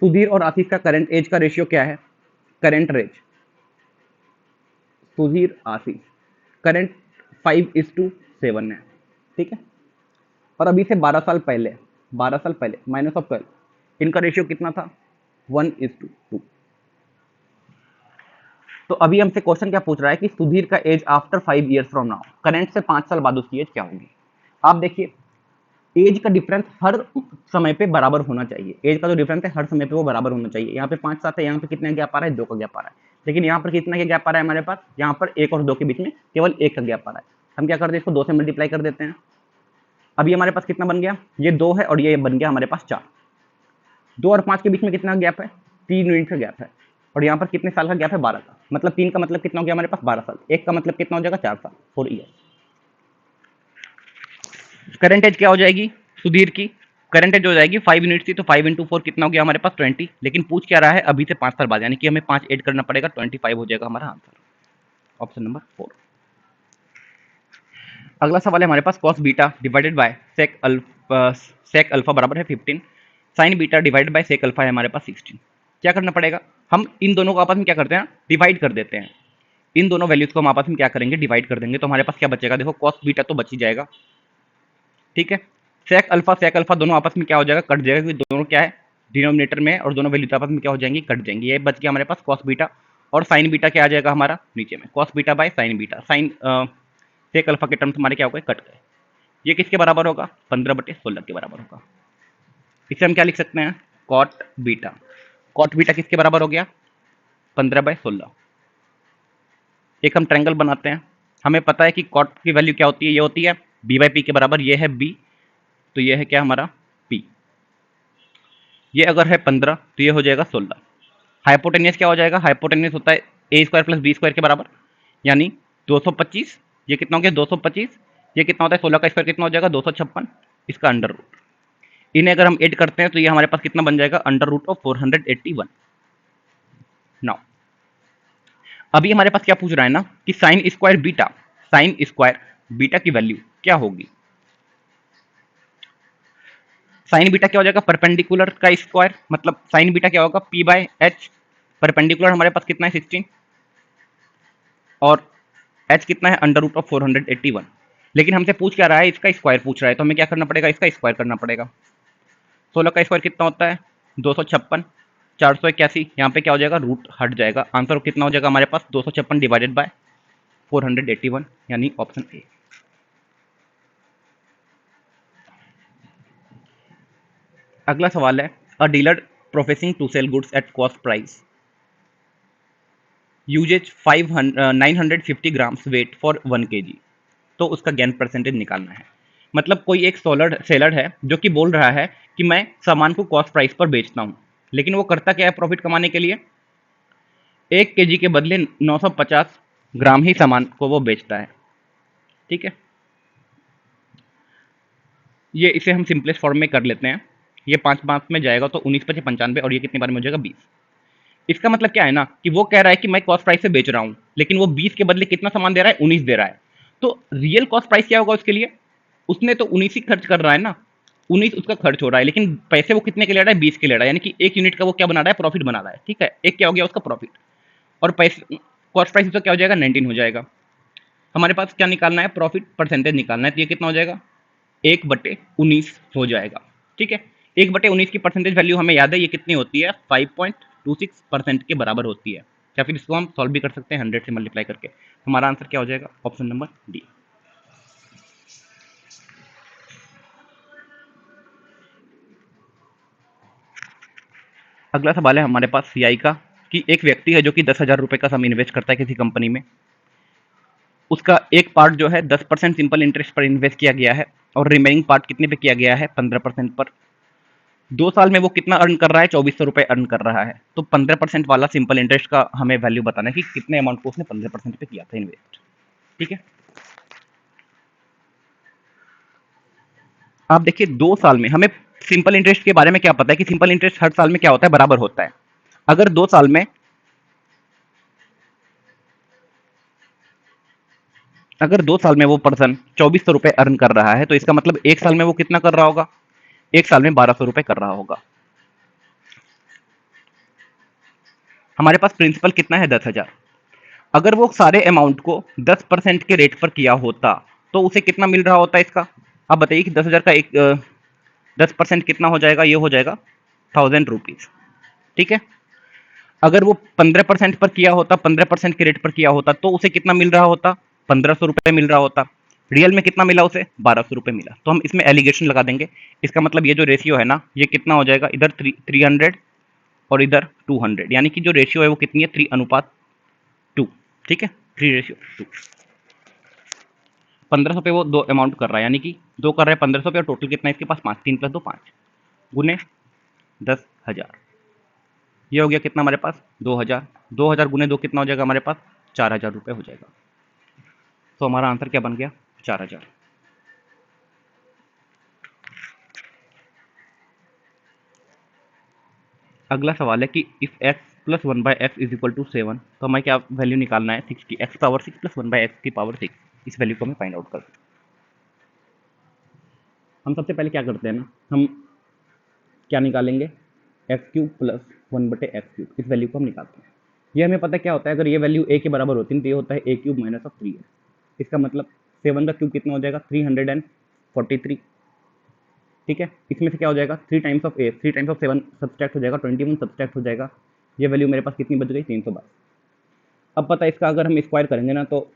सुधीर और आशीष का करंट एज का रेशियो क्या है, करंट रेज, सुधीर आशीष, करंट 5:7 है, ठीक है, और अभी से 12 साल पहले, 12 साल पहले माइनस ऑफ 12, इनका रेशियो कितना था, 1:2। तो अभी हमसे क्वेश्चन क्या पूछ रहा है कि सुधीर का age after 5 years from now, current से 5 साल बाद उसकी एज क्या होगी। आप देखिए, एज का डिफरेंस हर समय पे बराबर होना चाहिए, एज का जो डिफरेंस है हर समय पे वो बराबर होना चाहिए। यहाँ पे 5 7 है, यहाँ पे कितना गैप आ रहा है, 2 का गैप आ रहा है, लेकिन यहाँ पर कितना गैप आ रहा है हमारे पास, यहाँ पर 1 और 2 के बीच में केवल 1 का गैप आ रहा है। हम क्या करते हैं, इसको 2 से मल्टीप्लाई कर देते हैं। अभी हमारे पास कितना बन गया, ये 2 है और ये बन गया हमारे पास 4। 2 और 5 के बीच में कितना गैप है, 3 यूनिट का गैप है, और यहाँ पर कितने साल का गैप है, 12 का, मतलब 3 का मतलब कितना हो गया हमारे पास, 12 साल, 1 का मतलब कितना हो जाएगा, 4 साल, 4 ईयर। करंट एज क्या हो जाएगी सुधीर की, करंट एज हो जाएगी 5 यूनिट थी, तो 5 × 4 कितना हो गया हमारे पास, 20, लेकिन पूछ क्या रहा है, अभी से 5 साल बाद, यानी कि हमें 5 ऐड करना पड़ेगा, 25 हो जाएगा हमारा आंसर, ऑप्शन नंबर 4। अगला सवाल है हमारे पास cos beta divided by sec alpha बराबर है 15, sine beta divided by sec alpha है हमारे पास 16। क्या करना पड़ेगा, हम इन दोनों को आपस में क्या करते हैं, डिवाइड कर देते हैं। इन दोनों वैल्यूज को हम आपस में क्या करेंगे, डिवाइड कर देंगे। तो हमारे पास क्या बचेगा, देखो कॉस बीटा तो बच ही जाएगा, ठीक है। सेक अल्फा दोनों आपस में क्या हो जाएगा, कट जाएगा, क्योंकि दोनों क्या है डिनोमिनेटर में है, और दोनों वैल्यू आपस में क्या हो जाएंगी, कट जाएंगी। ये बच गया हमारे पास कॉस बीटा, और साइन बीटा क्या आ जाएगा हमारा नीचे में, cos beta by sine beta. Sine sec alpha के टर्म्स हमारे क्या हो गए, कट गए। ये किसके बराबर होगा, 15/16 के बराबर होगा। इसे हम क्या लिख सकते हैं, कॉट बीटा। कॉट बीटा किसके बराबर हो गया, 15/16। एक हम ट्रायंगल बनाते हैं, हमें पता है कि कॉट की वैल्यू क्या होती है, ये होती है b/p के बराबर, ये है b, तो ये है क्या हमारा p। ये अगर है 15 तो ये हो जाएगा 16। हाइपोटेनियस क्या हो जाएगा, हाइपोटेनियस होता है a² + b² के बराबर, यानी 225। ये कितना हो गया 225, ये कितना होता है 16 का स्क्वायर कितना हो जाएगा 256, इसका अंडर रूट। इन्हें अगर हम ऐड करते हैं तो ये हमारे पास कितना बन जाएगा, अंडर रूट ऑफ 481। नाउ अभी हमारे पास क्या पूछ रहा है ना कि साइन स्क्वायर बीटा की वैल्यू क्या होगी। साइन बीटा क्या हो जाएगा, परपेंडिकुलर का स्क्वायर, मतलब साइन बीटा क्या होगा p/h। परपेंडिकुलर हमारे पास कितना है 16, और h कितना है अंडर रूट ऑफ 481। लेकिन हमसे पूछ क्या रहा है, इसका स्क्वायर पूछ रहा है, तो हमें क्या करना पड़ेगा, इसका स्क्वायर करना पड़ेगा। 16 का स्क्वायर कितना होता है 256, 481, यहाँ पे क्या हो जाएगा रूट हट जाएगा, आंसर कितना हो जाएगा हमारे पास 256 डिवाइडेड बाय 481, यानी ऑप्शन ए। अगला सवाल है, a dealer professing to sell goods at cost price uses 950 grams weight for 1 kg, तो उसका गेन परसेंटेज निकालना है। मतलब कोई एक सेलर है जो कि बोल रहा है कि मैं सामान को कॉस्ट प्राइस पर बेचता हूँ, लेकिन वो करता क्या है प्रॉफिट कमाने के लिए, 1 kg के बदले 950 ग्राम ही सामान को वो बेचता है, ठीक है। ये इसे हम सिंपलेस्ट फॉर्म में कर लेते हैं, ये 5 मार्क्स में जाएगा तो 19×5 = 95, और ये कितने बार में हो जाएगा 20। इसका मतलब क्या है ना कि वो कह रहा है कि मैं कॉस्ट प्राइस से बेच रहा हूं, लेकिन वो 20 के बदले कितना सामान दे रहा है, 19 दे रहा है। तो रियल कॉस्ट प्राइस क्या होगा उसके लिए, उसने तो 19 ही खर्च कर रहा है ना, 19 उसका खर्च हो रहा है, लेकिन पैसे वो कितने के ले रहा है, 20 के ले रहा है, यानी कि 1 यूनिट का वो क्या बना रहा है, प्रॉफिट बना रहा है, ठीक है। एक क्या हो गया उसका प्रॉफिट, और पैसे कॉस्ट प्राइस उसका क्या हो जाएगा 19 हो जाएगा। हमारे पास क्या निकालना है, प्रॉफिट परसेंटेज निकालना है, तो ये कितना हो जाएगा 1/19 हो जाएगा, ठीक है। 1/19 की परसेंटेज वैल्यू हमें याद है, ये कितनी होती है 5.26% के बराबर होती है, या फिर इसको हम सॉल्व भी कर सकते हैं 100 से मल्टीप्लाई करके। हमारा आंसर क्या हो जाएगा, ऑप्शन नंबर डी। अगला सवाल है हमारे पास सीआई का, कि एक व्यक्ति है जो कि 10,000 रुपए का सम इन्वेस्ट करता है किसी कंपनी में, उसका एक पार्ट जो है 10% सिंपल इंटरेस्ट पर इन्वेस्ट किया गया है, और रिमेनिंग पार्ट कितने पे किया गया है 15% पर। 2 साल में वो कितना अर्न कर रहा है, 2400 रुपए अर्न कर रहा है। तो 15% वाला सिंपल इंटरेस्ट का हमें वैल्यू बताना है कि कितने अमाउंट को उसने 15% पे किया था इन्वेस्ट, ठीक है। आप देखिए 2 साल में हमें सिंपल इंटरेस्ट के बारे में क्या पता है कि सिंपल इंटरेस्ट हर साल में क्या होता है, बराबर होता है। अगर 2 साल में वो पर्सन 2400 रुपए अर्न कर रहा है, तो इसका मतलब 1 साल में वो कितना कर रहा होगा, 1 साल में 1200 रुपए कर रहा होगा। हमारे पास प्रिंसिपल कितना है 10,000। अगर वो सारे अमाउंट को 10% के रेट पर किया होता तो उसे कितना मिल रहा होता इसका, आप बताइए कि 10,000 का 10% कितना हो जाएगा, ये हो जाएगा 1000 रुपीज, ठीक है। अगर वो 15% पर किया होता, 15% के रेट पर किया होता, तो उसे कितना मिल रहा होता, 1500 रुपए मिल रहा होता। रियल में कितना मिला उसे, 1200 रुपए मिला। तो हम इसमें एलिगेशन लगा देंगे, इसका मतलब ये जो रेशियो है ना, ये कितना हो जाएगा, इधर 300 और इधर 200, यानी कि जो रेशियो है वो कितनी है 3:2, ठीक है, 3:2। 1500 पे वो दो अमाउंट कर रहा है, यानी कि दो कर रहा है 1500 पे, और टोटल कितना है इसके पास 5, 3 + 2 5 गुने 10,000। ये हो गया कितना हमारे पास 2000, 2000 गुने 2 कितना हो जाएगा हमारे पास 4000 रुपये हो जाएगा। तो हमारा आंसर क्या बन गया 4000। अगला सवाल है कि इफ x + 1/x = 7, तो हमें क्या वैल्यू निकालना है 6 की, x पावर 6 + 1/x की पावर 6, इस वैल्यू को हमें फाइंड आउट करना है। हम सबसे पहले क्या करते हैं ना, हम क्या निकालेंगे, एक्स क्यूब प्लस 1/एक्स क्यूब, इस वैल्यू को हम निकालते हैं। ये हमें पता क्या होता है, अगर ये वैल्यू ए के बराबर होती है तो ये होता है ए क्यूब माइनस ऑफ 3 है। इसका मतलब 7 का क्यूब कितना हो जाएगा, 343। ठीक है, इसमें से क्या हो जाएगा, 3 times of A, 3 times of 7 subtract हो जाएगा, 21 सब्सट्रैक्ट हो जाएगा। ये वैल्यू मेरे पास कितनी बच गई, 322। अब पता है इसका अगर हम स्क्वायर करेंगे ना, तो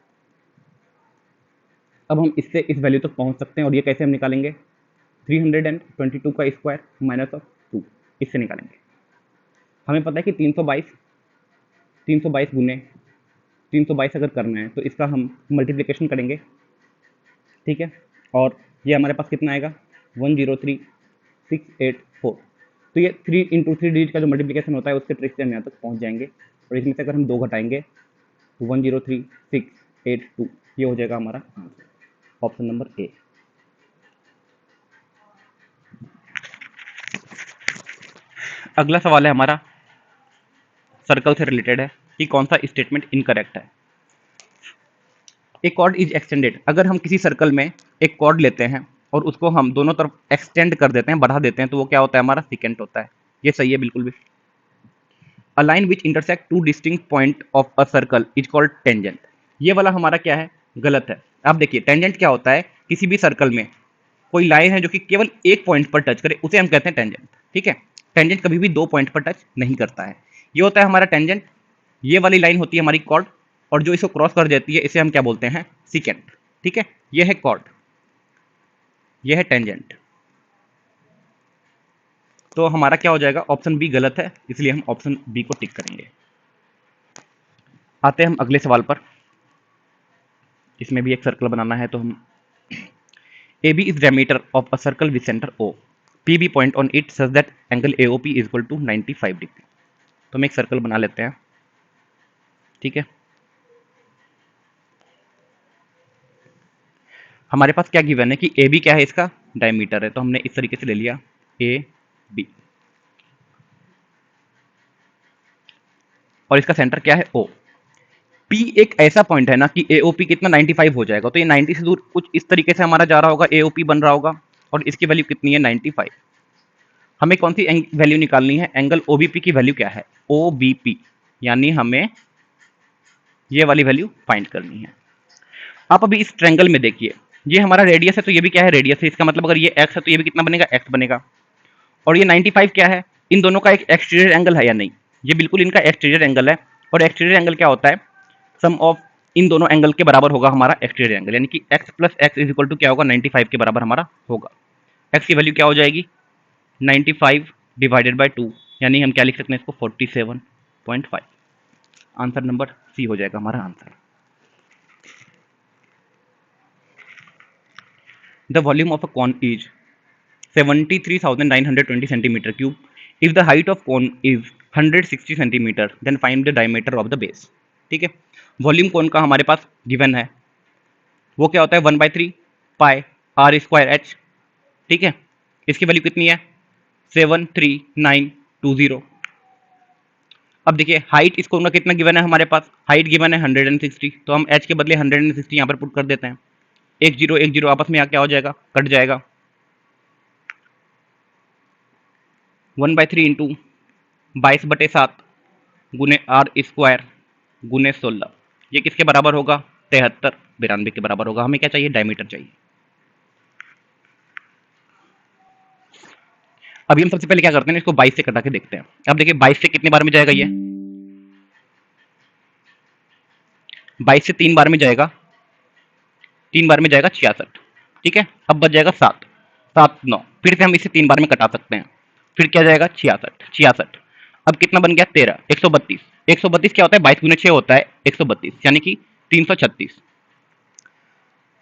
अब हम इससे इस वैल्यू तक पहुंच सकते हैं। और ये कैसे हम निकालेंगे, 322 का स्क्वायर माइनस ऑफ 2, इससे निकालेंगे। हमें पता है कि 322 गुने 322 अगर करना है तो इसका हम मल्टीप्लिकेशन करेंगे। ठीक है, और ये हमारे पास कितना आएगा, 103684। तो ये 3 × 3 डिजिट का जो मल्टीप्लिकेशन होता है उसके ट्रिक से हम यहाँ तक पहुँच जाएंगे। और इसमें से अगर हम 2 घटाएंगे तो 103682, ये हो जाएगा हमारा आंसर, ऑप्शन नंबर ए। अगला सवाल है हमारा, सर्कल से रिलेटेड है कि कौन सा स्टेटमेंट इनकरेक्ट है। ए कॉर्ड इज एक्सटेंडेड, अगर हम किसी सर्कल में एक कॉर्ड लेते हैं और उसको हम दोनों तरफ एक्सटेंड कर देते हैं, बढ़ा देते हैं, तो वो क्या होता है, हमारा सिकेंट होता है। ये सही है बिल्कुल भी। A line which intersect 2 distinct point of a circle is called tangent, ये वाला हमारा क्या है, गलत है। आप देखिए टेंजेंट क्या होता है, किसी भी सर्कल में कोई लाइन है जो कि केवल एक पॉइंट पर टच करे उसे हम कहते हैं टेंजेंट। ठीक है, टेंजेंट कभी भी 2 पॉइंट पर टच नहीं करता है। ये होता है हमारा टेंजेंट। ये वाली लाइन होती है हमारी कॉर्ड, और जो इसको क्रॉस कर देती है इसे हम क्या बोलते हैं, सिकेंट। ठीक है, ये है कॉर्ड, ये है टेंजेंट। तो हमारा क्या हो जाएगा, ऑप्शन बी गलत है, इसलिए हम ऑप्शन बी को टिक करेंगे। आते हैं हम अगले सवाल पर। इसमें भी एक सर्कल बनाना है, तो हम A B is diameter of a circle with centre O, P B point on it such that angle A O P is equal to 95 degree. तो हम एक सर्कल बना लेते हैं। ठीक है, हमारे पास क्या गिवन है कि ए बी क्या है, इसका डायमीटर है, तो हमने इस तरीके से ले लिया ए बी, और इसका सेंटर क्या है ओ। पी एक ऐसा पॉइंट है ना कि एओपी कितना 95 हो जाएगा, तो ये 90 से दूर कुछ इस तरीके से हमारा जा रहा होगा, एओपी बन रहा होगा, और इसकी वैल्यू कितनी है, 95। हमें कौन सी वैल्यू निकालनी है, एंगल ओबीपी की वैल्यू क्या है, ओबीपी, यानी हमें ये वाली वैल्यू फाइंड करनी है। आप अभी इस ट्रेंगल में देखिए, ये हमारा रेडियस है, तो ये भी क्या है, रेडियस है। इसका मतलब अगर ये एक्स है तो ये भी कितना बनेगा, एक्स बनेगा। और ये 95 क्या है, इन दोनों का एक एक्सटीरियर एंगल है या नहीं, ये बिल्कुल इनका एक्सटीरियर एंगल है। और एक्सटीरियर एंगल क्या होता है, सम ऑफ इन दोनों एंगल के बराबर होगा हमारा एक्सटीरियर एंगल, यानी कि x plus x is equal to क्या होगा, 95 के बराबर हमारा होगा। x की वैल्यू क्या हो जाएगी, 95 डिवाइडेड बाय 2, यानी हम क्या लिख सकते हैं इसको, 47.5। आंसर नंबर सी हो जाएगा हमारा answer. The volume of a cone is 73,920 centimetre cube, if the height of cone is 160 centimetre, then find the diameter of the base. ठीक है, वॉल्यूम कॉन का हमारे पास गिवन है, वो क्या होता है, 1/3 पाई आर स्क्वायर एच। ठीक है, इसकी वैल्यू कितनी है, 73920। अब देखिए हाइट इसको उनका कितना गिवन है, हमारे पास हाइट गिवन है 160, तो हम एच के बदले 160 यहाँ पर पुट कर देते हैं। एक जीरो आपस में यहाँ क्या हो जाएगा, कट जाएगा। 1/3 इंटू 22/7 गुने आर स्क्वायर गुने 16, ये किसके बराबर होगा, 7392 के बराबर होगा। हमें क्या चाहिए, डायमीटर चाहिए। अभी हम सबसे पहले क्या करते हैं, इसको 22 से कटा के देखते हैं। अब देखिए 22 से कितने बार में जाएगा, ये 22 से 3 बार में जाएगा, 3 बार में जाएगा 66। ठीक है, अब बच जाएगा 7, 7 9, फिर से हम इसे 3 बार में कटा सकते हैं, फिर क्या जाएगा 66 66। अब कितना बन गया, 13, 132। 132 क्या होता है, 22 गुने 6 होता है 132, यानी कि 336।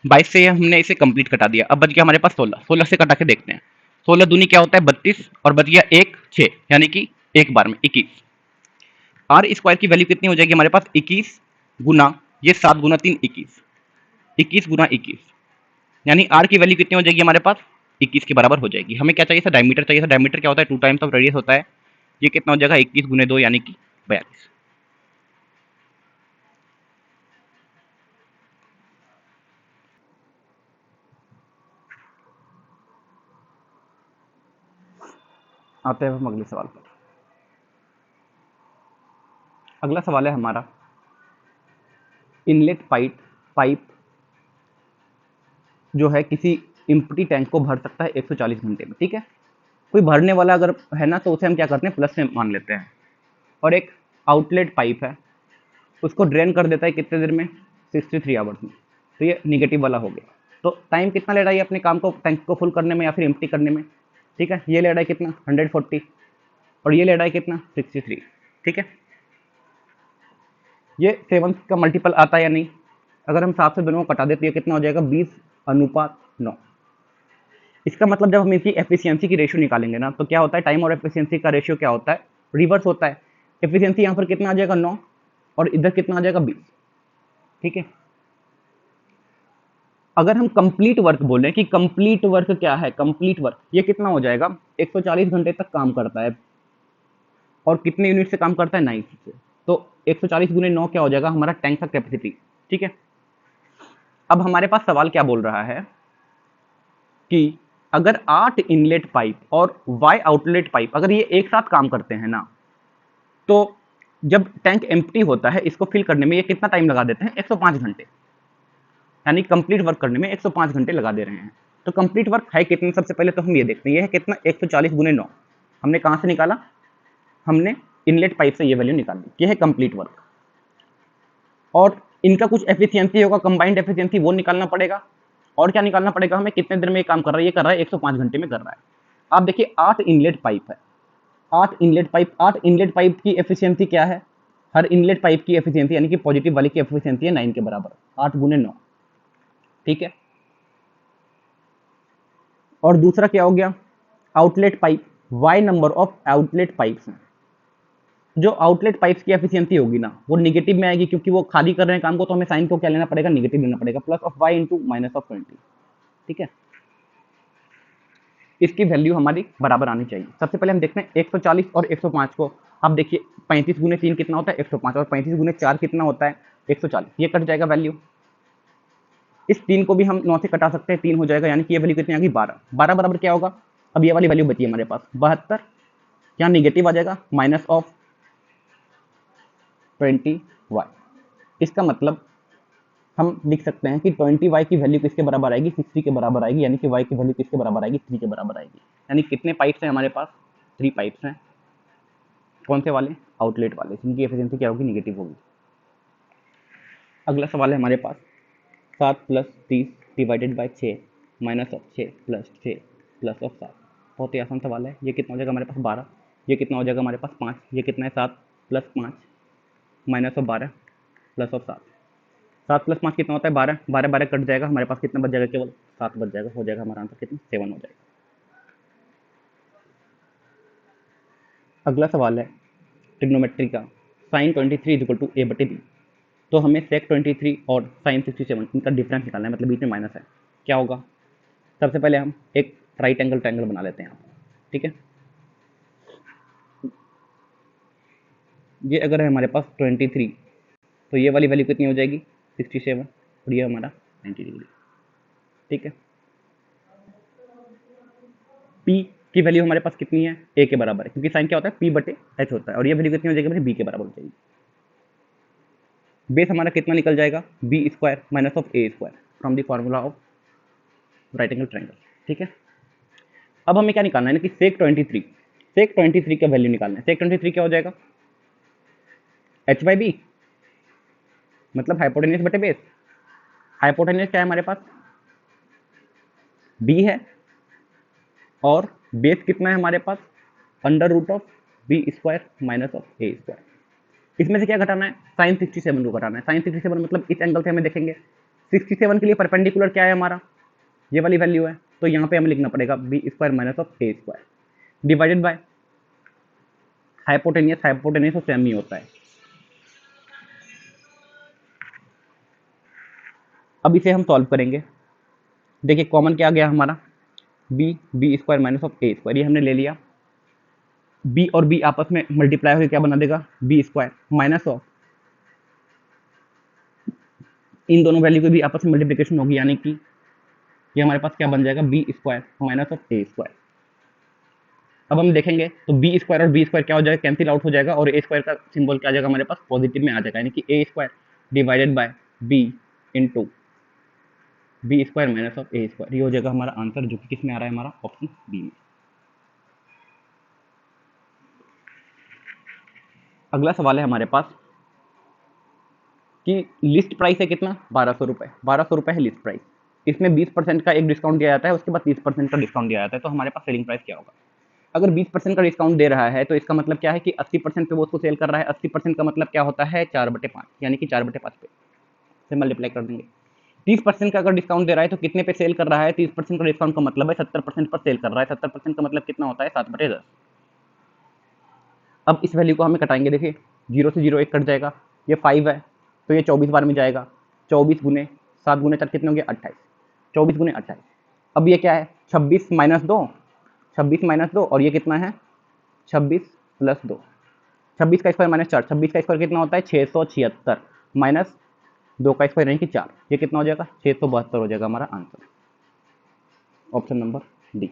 22 से हमने इसे कंप्लीट कटा दिया, अब बच गया हमारे पास 16, 16 से कटा के देखते हैं। 16 दूनी क्या होता है, 32, और बच गया 1 6, यानी कि एक बार में 21। आर स्क्वायर की वैल्यू कितनी हो जाएगी हमारे पास, 21 गुना ये 7 गुना 3 21, 21 गुना 21, यानी आर की वैल्यू कितनी हो जाएगी हमारे पास, 21 के बराबर हो जाएगी। हमें क्या चाहिए था, डायमीटर चाहिए था। डायमीटर क्या होता है, 2 टाइम्स ऑफ रेडियस होता है। ये कितना हो जाएगा, 21 गुने 2, यानी कि 42। आते हैं हम अगले सवाल पर। अगला सवाल है हमारा, इनलेट पाइप पाइप जो है किसी इम्प्टी टैंक को भर सकता है 140 घंटे में। ठीक है, कोई भरने वाला अगर है ना तो उसे हम क्या करते हैं, प्लस में मान लेते हैं। और एक आउटलेट पाइप है, उसको ड्रेन कर देता है कितने देर में, 63 आवर्स में, तो ये निगेटिव वाला हो गया। तो टाइम कितना ले रहा है ये अपने काम को, टैंक को फुल करने में या फिर एम्प्टी करने में। ठीक है, ये ले रहा है कितना 140 और ये ले रहा है कितना 63। ठीक है, ये 7 का मल्टीपल आता है या नहीं, अगर हम 7 से दोनों को कटा देते हैं कितना हो जाएगा 20:9। इसका मतलब जब हम इसकी एफिशिएंसी की रेशियो निकालेंगे ना तो क्या होता है, टाइम और एफिशिएंसी का रेशियो क्या होता है, रिवर्स होता है। एफिशिएंसी यहाँ पर कितना आ जाएगा 9 और इधर कितना आ जाएगा 20। ठीक है, अगर हम कंप्लीट वर्क बोले कि कंप्लीट वर्क क्या है, कंप्लीट वर्क ये कितना हो जाएगा, 140 घंटे तक काम करता है और कितने यूनिट से काम करता है, 9 से। तो 140 गुने 9 क्या हो जाएगा, हमारा टैंक का कैपेसिटी। ठीक है, अब हमारे पास सवाल क्या बोल रहा है कि अगर 8 इनलेट पाइप और Y आउटलेट पाइप अगर ये एक साथ काम करते हैं ना, तो जब टैंक एम्प्टी होता है इसको फिल करने में ये कितना टाइम लगा देते हैं, 105 घंटे, यानी कंप्लीट वर्क करने में 105 घंटे लगा दे रहे हैं। तो कंप्लीट वर्क है कितना, सबसे पहले तो हम ये देखते हैं, ये है कितना 140 गुने 9। हमने कहाँ से निकाला, हमने इनलेट पाइप से ये वैल्यू निकाली, ये है कंप्लीट वर्क। और इनका कुछ एफिशिएंसी होगा, कंबाइंड एफिशिएंसी, वो निकालना पड़ेगा। और क्या निकालना पड़ेगा हमें, कितने देर में ये काम कर रहा है, ये कर रहा है 105 घंटे में कर रहा है। आप देखिए 8 इनलेट पाइप है, 8 इनलेट पाइप की एफिशिएंसी क्या है, हर इनलेट पाइप की एफिशिएंसी यानी कि पॉजिटिव वाली की एफिशिएंसी है 9 के बराबर, 8 गुने 9। ठीक है, और दूसरा क्या हो गया, outlet pipe, Y number of outlet pipes हैं। जो आउटलेट पाइप्स की एफिशिएंसी होगी ना वो निगेटिव में आएगी, क्योंकि वो खाली कर रहे हैं काम को, तो हमें साइन को क्या लेना पड़ेगा, निगेटिव लेना पड़ेगा, plus of Y into minus of 20। ठीक है, इसकी वैल्यू हमारी बराबर आनी चाहिए। सबसे पहले हम देखते हैं 140 और 105 को। आप देखिए 35 गुने 3 कितना होता है 105 और 35 गुने 4 कितना होता है 140, ये कट जाएगा वैल्यू। इस 3 को भी हम 9 से कटा सकते हैं, 3 हो जाएगा, यानी कि ये वैल्यू कितनी आ गई 12। 12 बराबर क्या होगा, अब ये वाली वैल्यू बची है हमारे पास 72, यहाँ निगेटिव आ जाएगा माइनस ऑफ 20y। इसका मतलब हम लिख सकते हैं कि 20y की वैल्यू किसके बराबर आएगी, 60 के बराबर आएगी, यानी कि y की वैल्यू किसके बराबर आएगी, 3 के बराबर आएगी। यानी कितने पाइप्स हैं हमारे पास, 3 पाइप्स हैं। कौन से वाले, आउटलेट वाले, जिनकी एफिशिएंसी क्या होगी, निगेटिव होगी। अगला सवाल है हमारे पास, 7 + 30 divided by 6 minus of 6 + 6 plus of 7। बहुत ही आसान सवाल है। ये कितना हो जाएगा हमारे पास 12, ये कितना हो जाएगा हमारे पास 5, ये कितना है 7 + 5 माइनस ऑफ 12 प्लस ऑफ 7। 7 + 5 कितना होता है 12, 12 12 कट जाएगा, हमारे पास कितना बच जाएगा, केवल 7 बच जाएगा, हो जाएगा हमारा आंसर कितना 7 हो जाएगा। अगला सवाल है ट्रिग्नोमेट्री का, साइन 23 = a/b। तो हमें सेक 23 और साइन 67 इनका डिफरेंस निकालना है, मतलब बीच में माइनस है। क्या होगा, सबसे पहले हम एक राइट एंगल ट्रायंगल बना लेते हैं यहाँ पर। ठीक है, ये अगर है हमारे पास 23 तो ये वाली वैल्यू कितनी हो जाएगी 67 और ये हमारा 90 डिग्री। ठीक है, P की वैल्यू हमारे पास कितनी है, a के बराबर है, क्योंकि साइन क्या होता है P/h होता है, और ये वैल्यू कितनी हो जाएगी b के बराबर हो जाएगी। बेस हमारा कितना निकल जाएगा, b² minus of a² from the formula of right angle triangle. ठीक है, अब हमें क्या निकालना है ना कि सेक 23 का वैल्यू निकालना है। सेक 23 क्या हो जाएगा, h/b, मतलब हाइपोटेन्यूज बटे बेस। हाइपोटेन्यूज क्या है हमारे पास, b है, और बेस कितना है हमारे पास, √of b² minus of a²। इसमें से क्या घटाना है, साइन 67 को घटाना है। साइन 67 मतलब इस एंगल से हमें देखेंगे, 67 के लिए परपेंडिकुलर क्या है हमारा, ये वाली वैल्यू है, तो यहाँ पे हमें लिखना पड़ेगा b² minus of a² divided by hypotenuse. Hypotenuse तो सेम ही होता है। अब इसे हम सॉल्व करेंगे। देखिए कॉमन क्या आ गया हमारा, b² माइनस ऑफ a², ये हमने ले लिया। b और b आपस में मल्टीप्लाई होकर क्या बना देगा, b² माइनस ऑफ, इन दोनों वैल्यू की भी आपस में मल्टीप्लिकेशन होगी, यानी कि ये हमारे पास क्या बन जाएगा b² माइनस ऑफ a²। अब हम देखेंगे तो बी स्क्वायर और बी स्क्वायर क्या हो जाएगा, कैंसिल आउट हो जाएगा, और ए स्क्वायर का सिंबल क्या आ जाएगा हमारे पास, पॉजिटिव में आ जाएगा, यानी कि A square divided by B into B square minus of A square, ये हो जाएगा हमारा आंसर, जो कि किस में आ रहा है, हमारा ऑप्शन बी में। अगला सवाल है हमारे पास कि लिस्ट प्राइस है कितना, 1200 रुपये, 1200 रुपये है लिस्ट प्राइस, इसमें 20% का एक डिस्काउंट दिया जाता है, उसके बाद 30% का डिस्काउंट दिया जाता है, तो हमारे पास सेलिंग प्राइस क्या होगा। अगर 20% का डिस्काउंट दे रहा है तो इसका मतलब क्या है कि 80% पे वो उसको सेल कर रहा है, 80% का मतलब क्या होता है, 4/5, यानी कि 4/5 पे से मल्टीप्लाई कर देंगे। 30% का अगर डिस्काउंट दे रहा है तो कितने पे सेल कर रहा है, 30% का डिस्काउंट का मतलब है 70% पर सेल कर रहा है, 70% का मतलब कितना होता है, 7/10। अब इस वैल्यू को हमें कटाएंगे, देखिए 0 से 0 1 कट जाएगा, ये 5 है तो ये 24 बार में जाएगा, 24 गुने 7 गुने 4 कितने होंगे, 28, 24 गुने 28। अब ये क्या है, 26 माइनस 2, 26 माइनस 2, और ये कितना है 26 प्लस 2, 26 का स्क्वायर माइनस 4, 26 का स्क्वायर कितना होता है 676 माइनस 2 का स्क्वायर यानी कि 4, ये कितना हो जाएगा 672 हो जाएगा हमारा आंसर, ऑप्शन नंबर डी,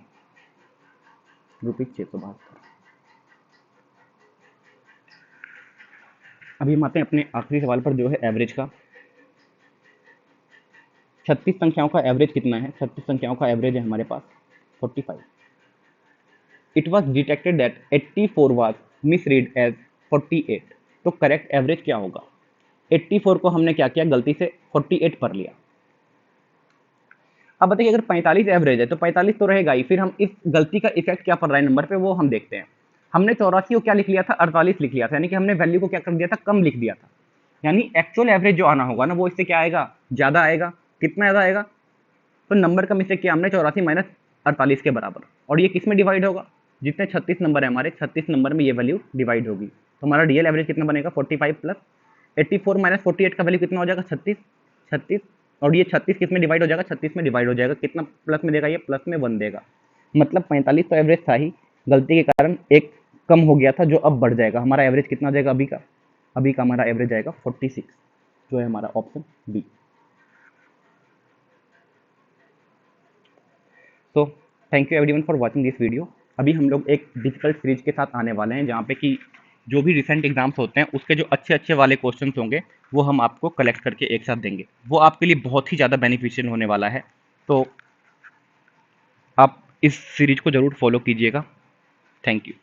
₹672। अभी हम आते हैं अपने आखिरी सवाल पर, जो है एवरेज का। 36 संख्याओं का एवरेज कितना है, 36 संख्याओं का एवरेज है हमारे पास 45। It was detected that 84 was misread as 48, तो करेक्ट एवरेज क्या होगा। 84 को हमने क्या किया, गलती से 48 पर लिया। अब बताइए अगर 45 एवरेज है तो 45 तो रहेगा ही, फिर हम इस गलती का इफेक्ट क्या पड़ रहा है नंबर पे वो हम देखते हैं। हमने 84 को क्या लिख लिया था, 48 लिख लिया था, यानी कि हमने वैल्यू को क्या कर दिया था, कम लिख दिया था, यानी एक्चुअल एवरेज जो आना होगा ना वो इससे क्या आएगा, ज्यादा आएगा। कितना ज्यादा आएगा, तो नंबर का मिस्टेक किया हमने, 84 माइनस 48 के बराबर, और ये किस में डिवाइड होगा, जितने 36 नंबर है हमारे, 36 नंबर में ये वैल्यू डिवाइड होगी, तो हमारा रियल एवरेज कितना बनेगा, 45 प्लस 84 माइनस 48 का वैल्यू कितना हो जाएगा, 36, 36, और ये 36 किस में डिवाइड हो जाएगा, 36 में डिवाइड हो जाएगा, कितना प्लस में देगा, ये प्लस में 1 देगा, मतलब 45 तो एवरेज था ही, गलती के कारण एक कम हो गया था जो अब बढ़ जाएगा। हमारा एवरेज कितना आ जाएगा अभी का हमारा एवरेज आएगा 46, जो है हमारा ऑप्शन बी। तो thank you everyone for watching this video. अभी हम लोग एक डिफिकल्ट सीरीज के साथ आने वाले हैं, जहाँ पे कि जो भी रिसेंट एग्जाम्स होते हैं उसके जो अच्छे अच्छे वाले क्वेश्चंस होंगे वो हम आपको कलेक्ट करके एक साथ देंगे, वो आपके लिए बहुत ही ज़्यादा बेनिफिशियल होने वाला है, तो आप इस सीरीज को ज़रूर फॉलो कीजिएगा। Thank you.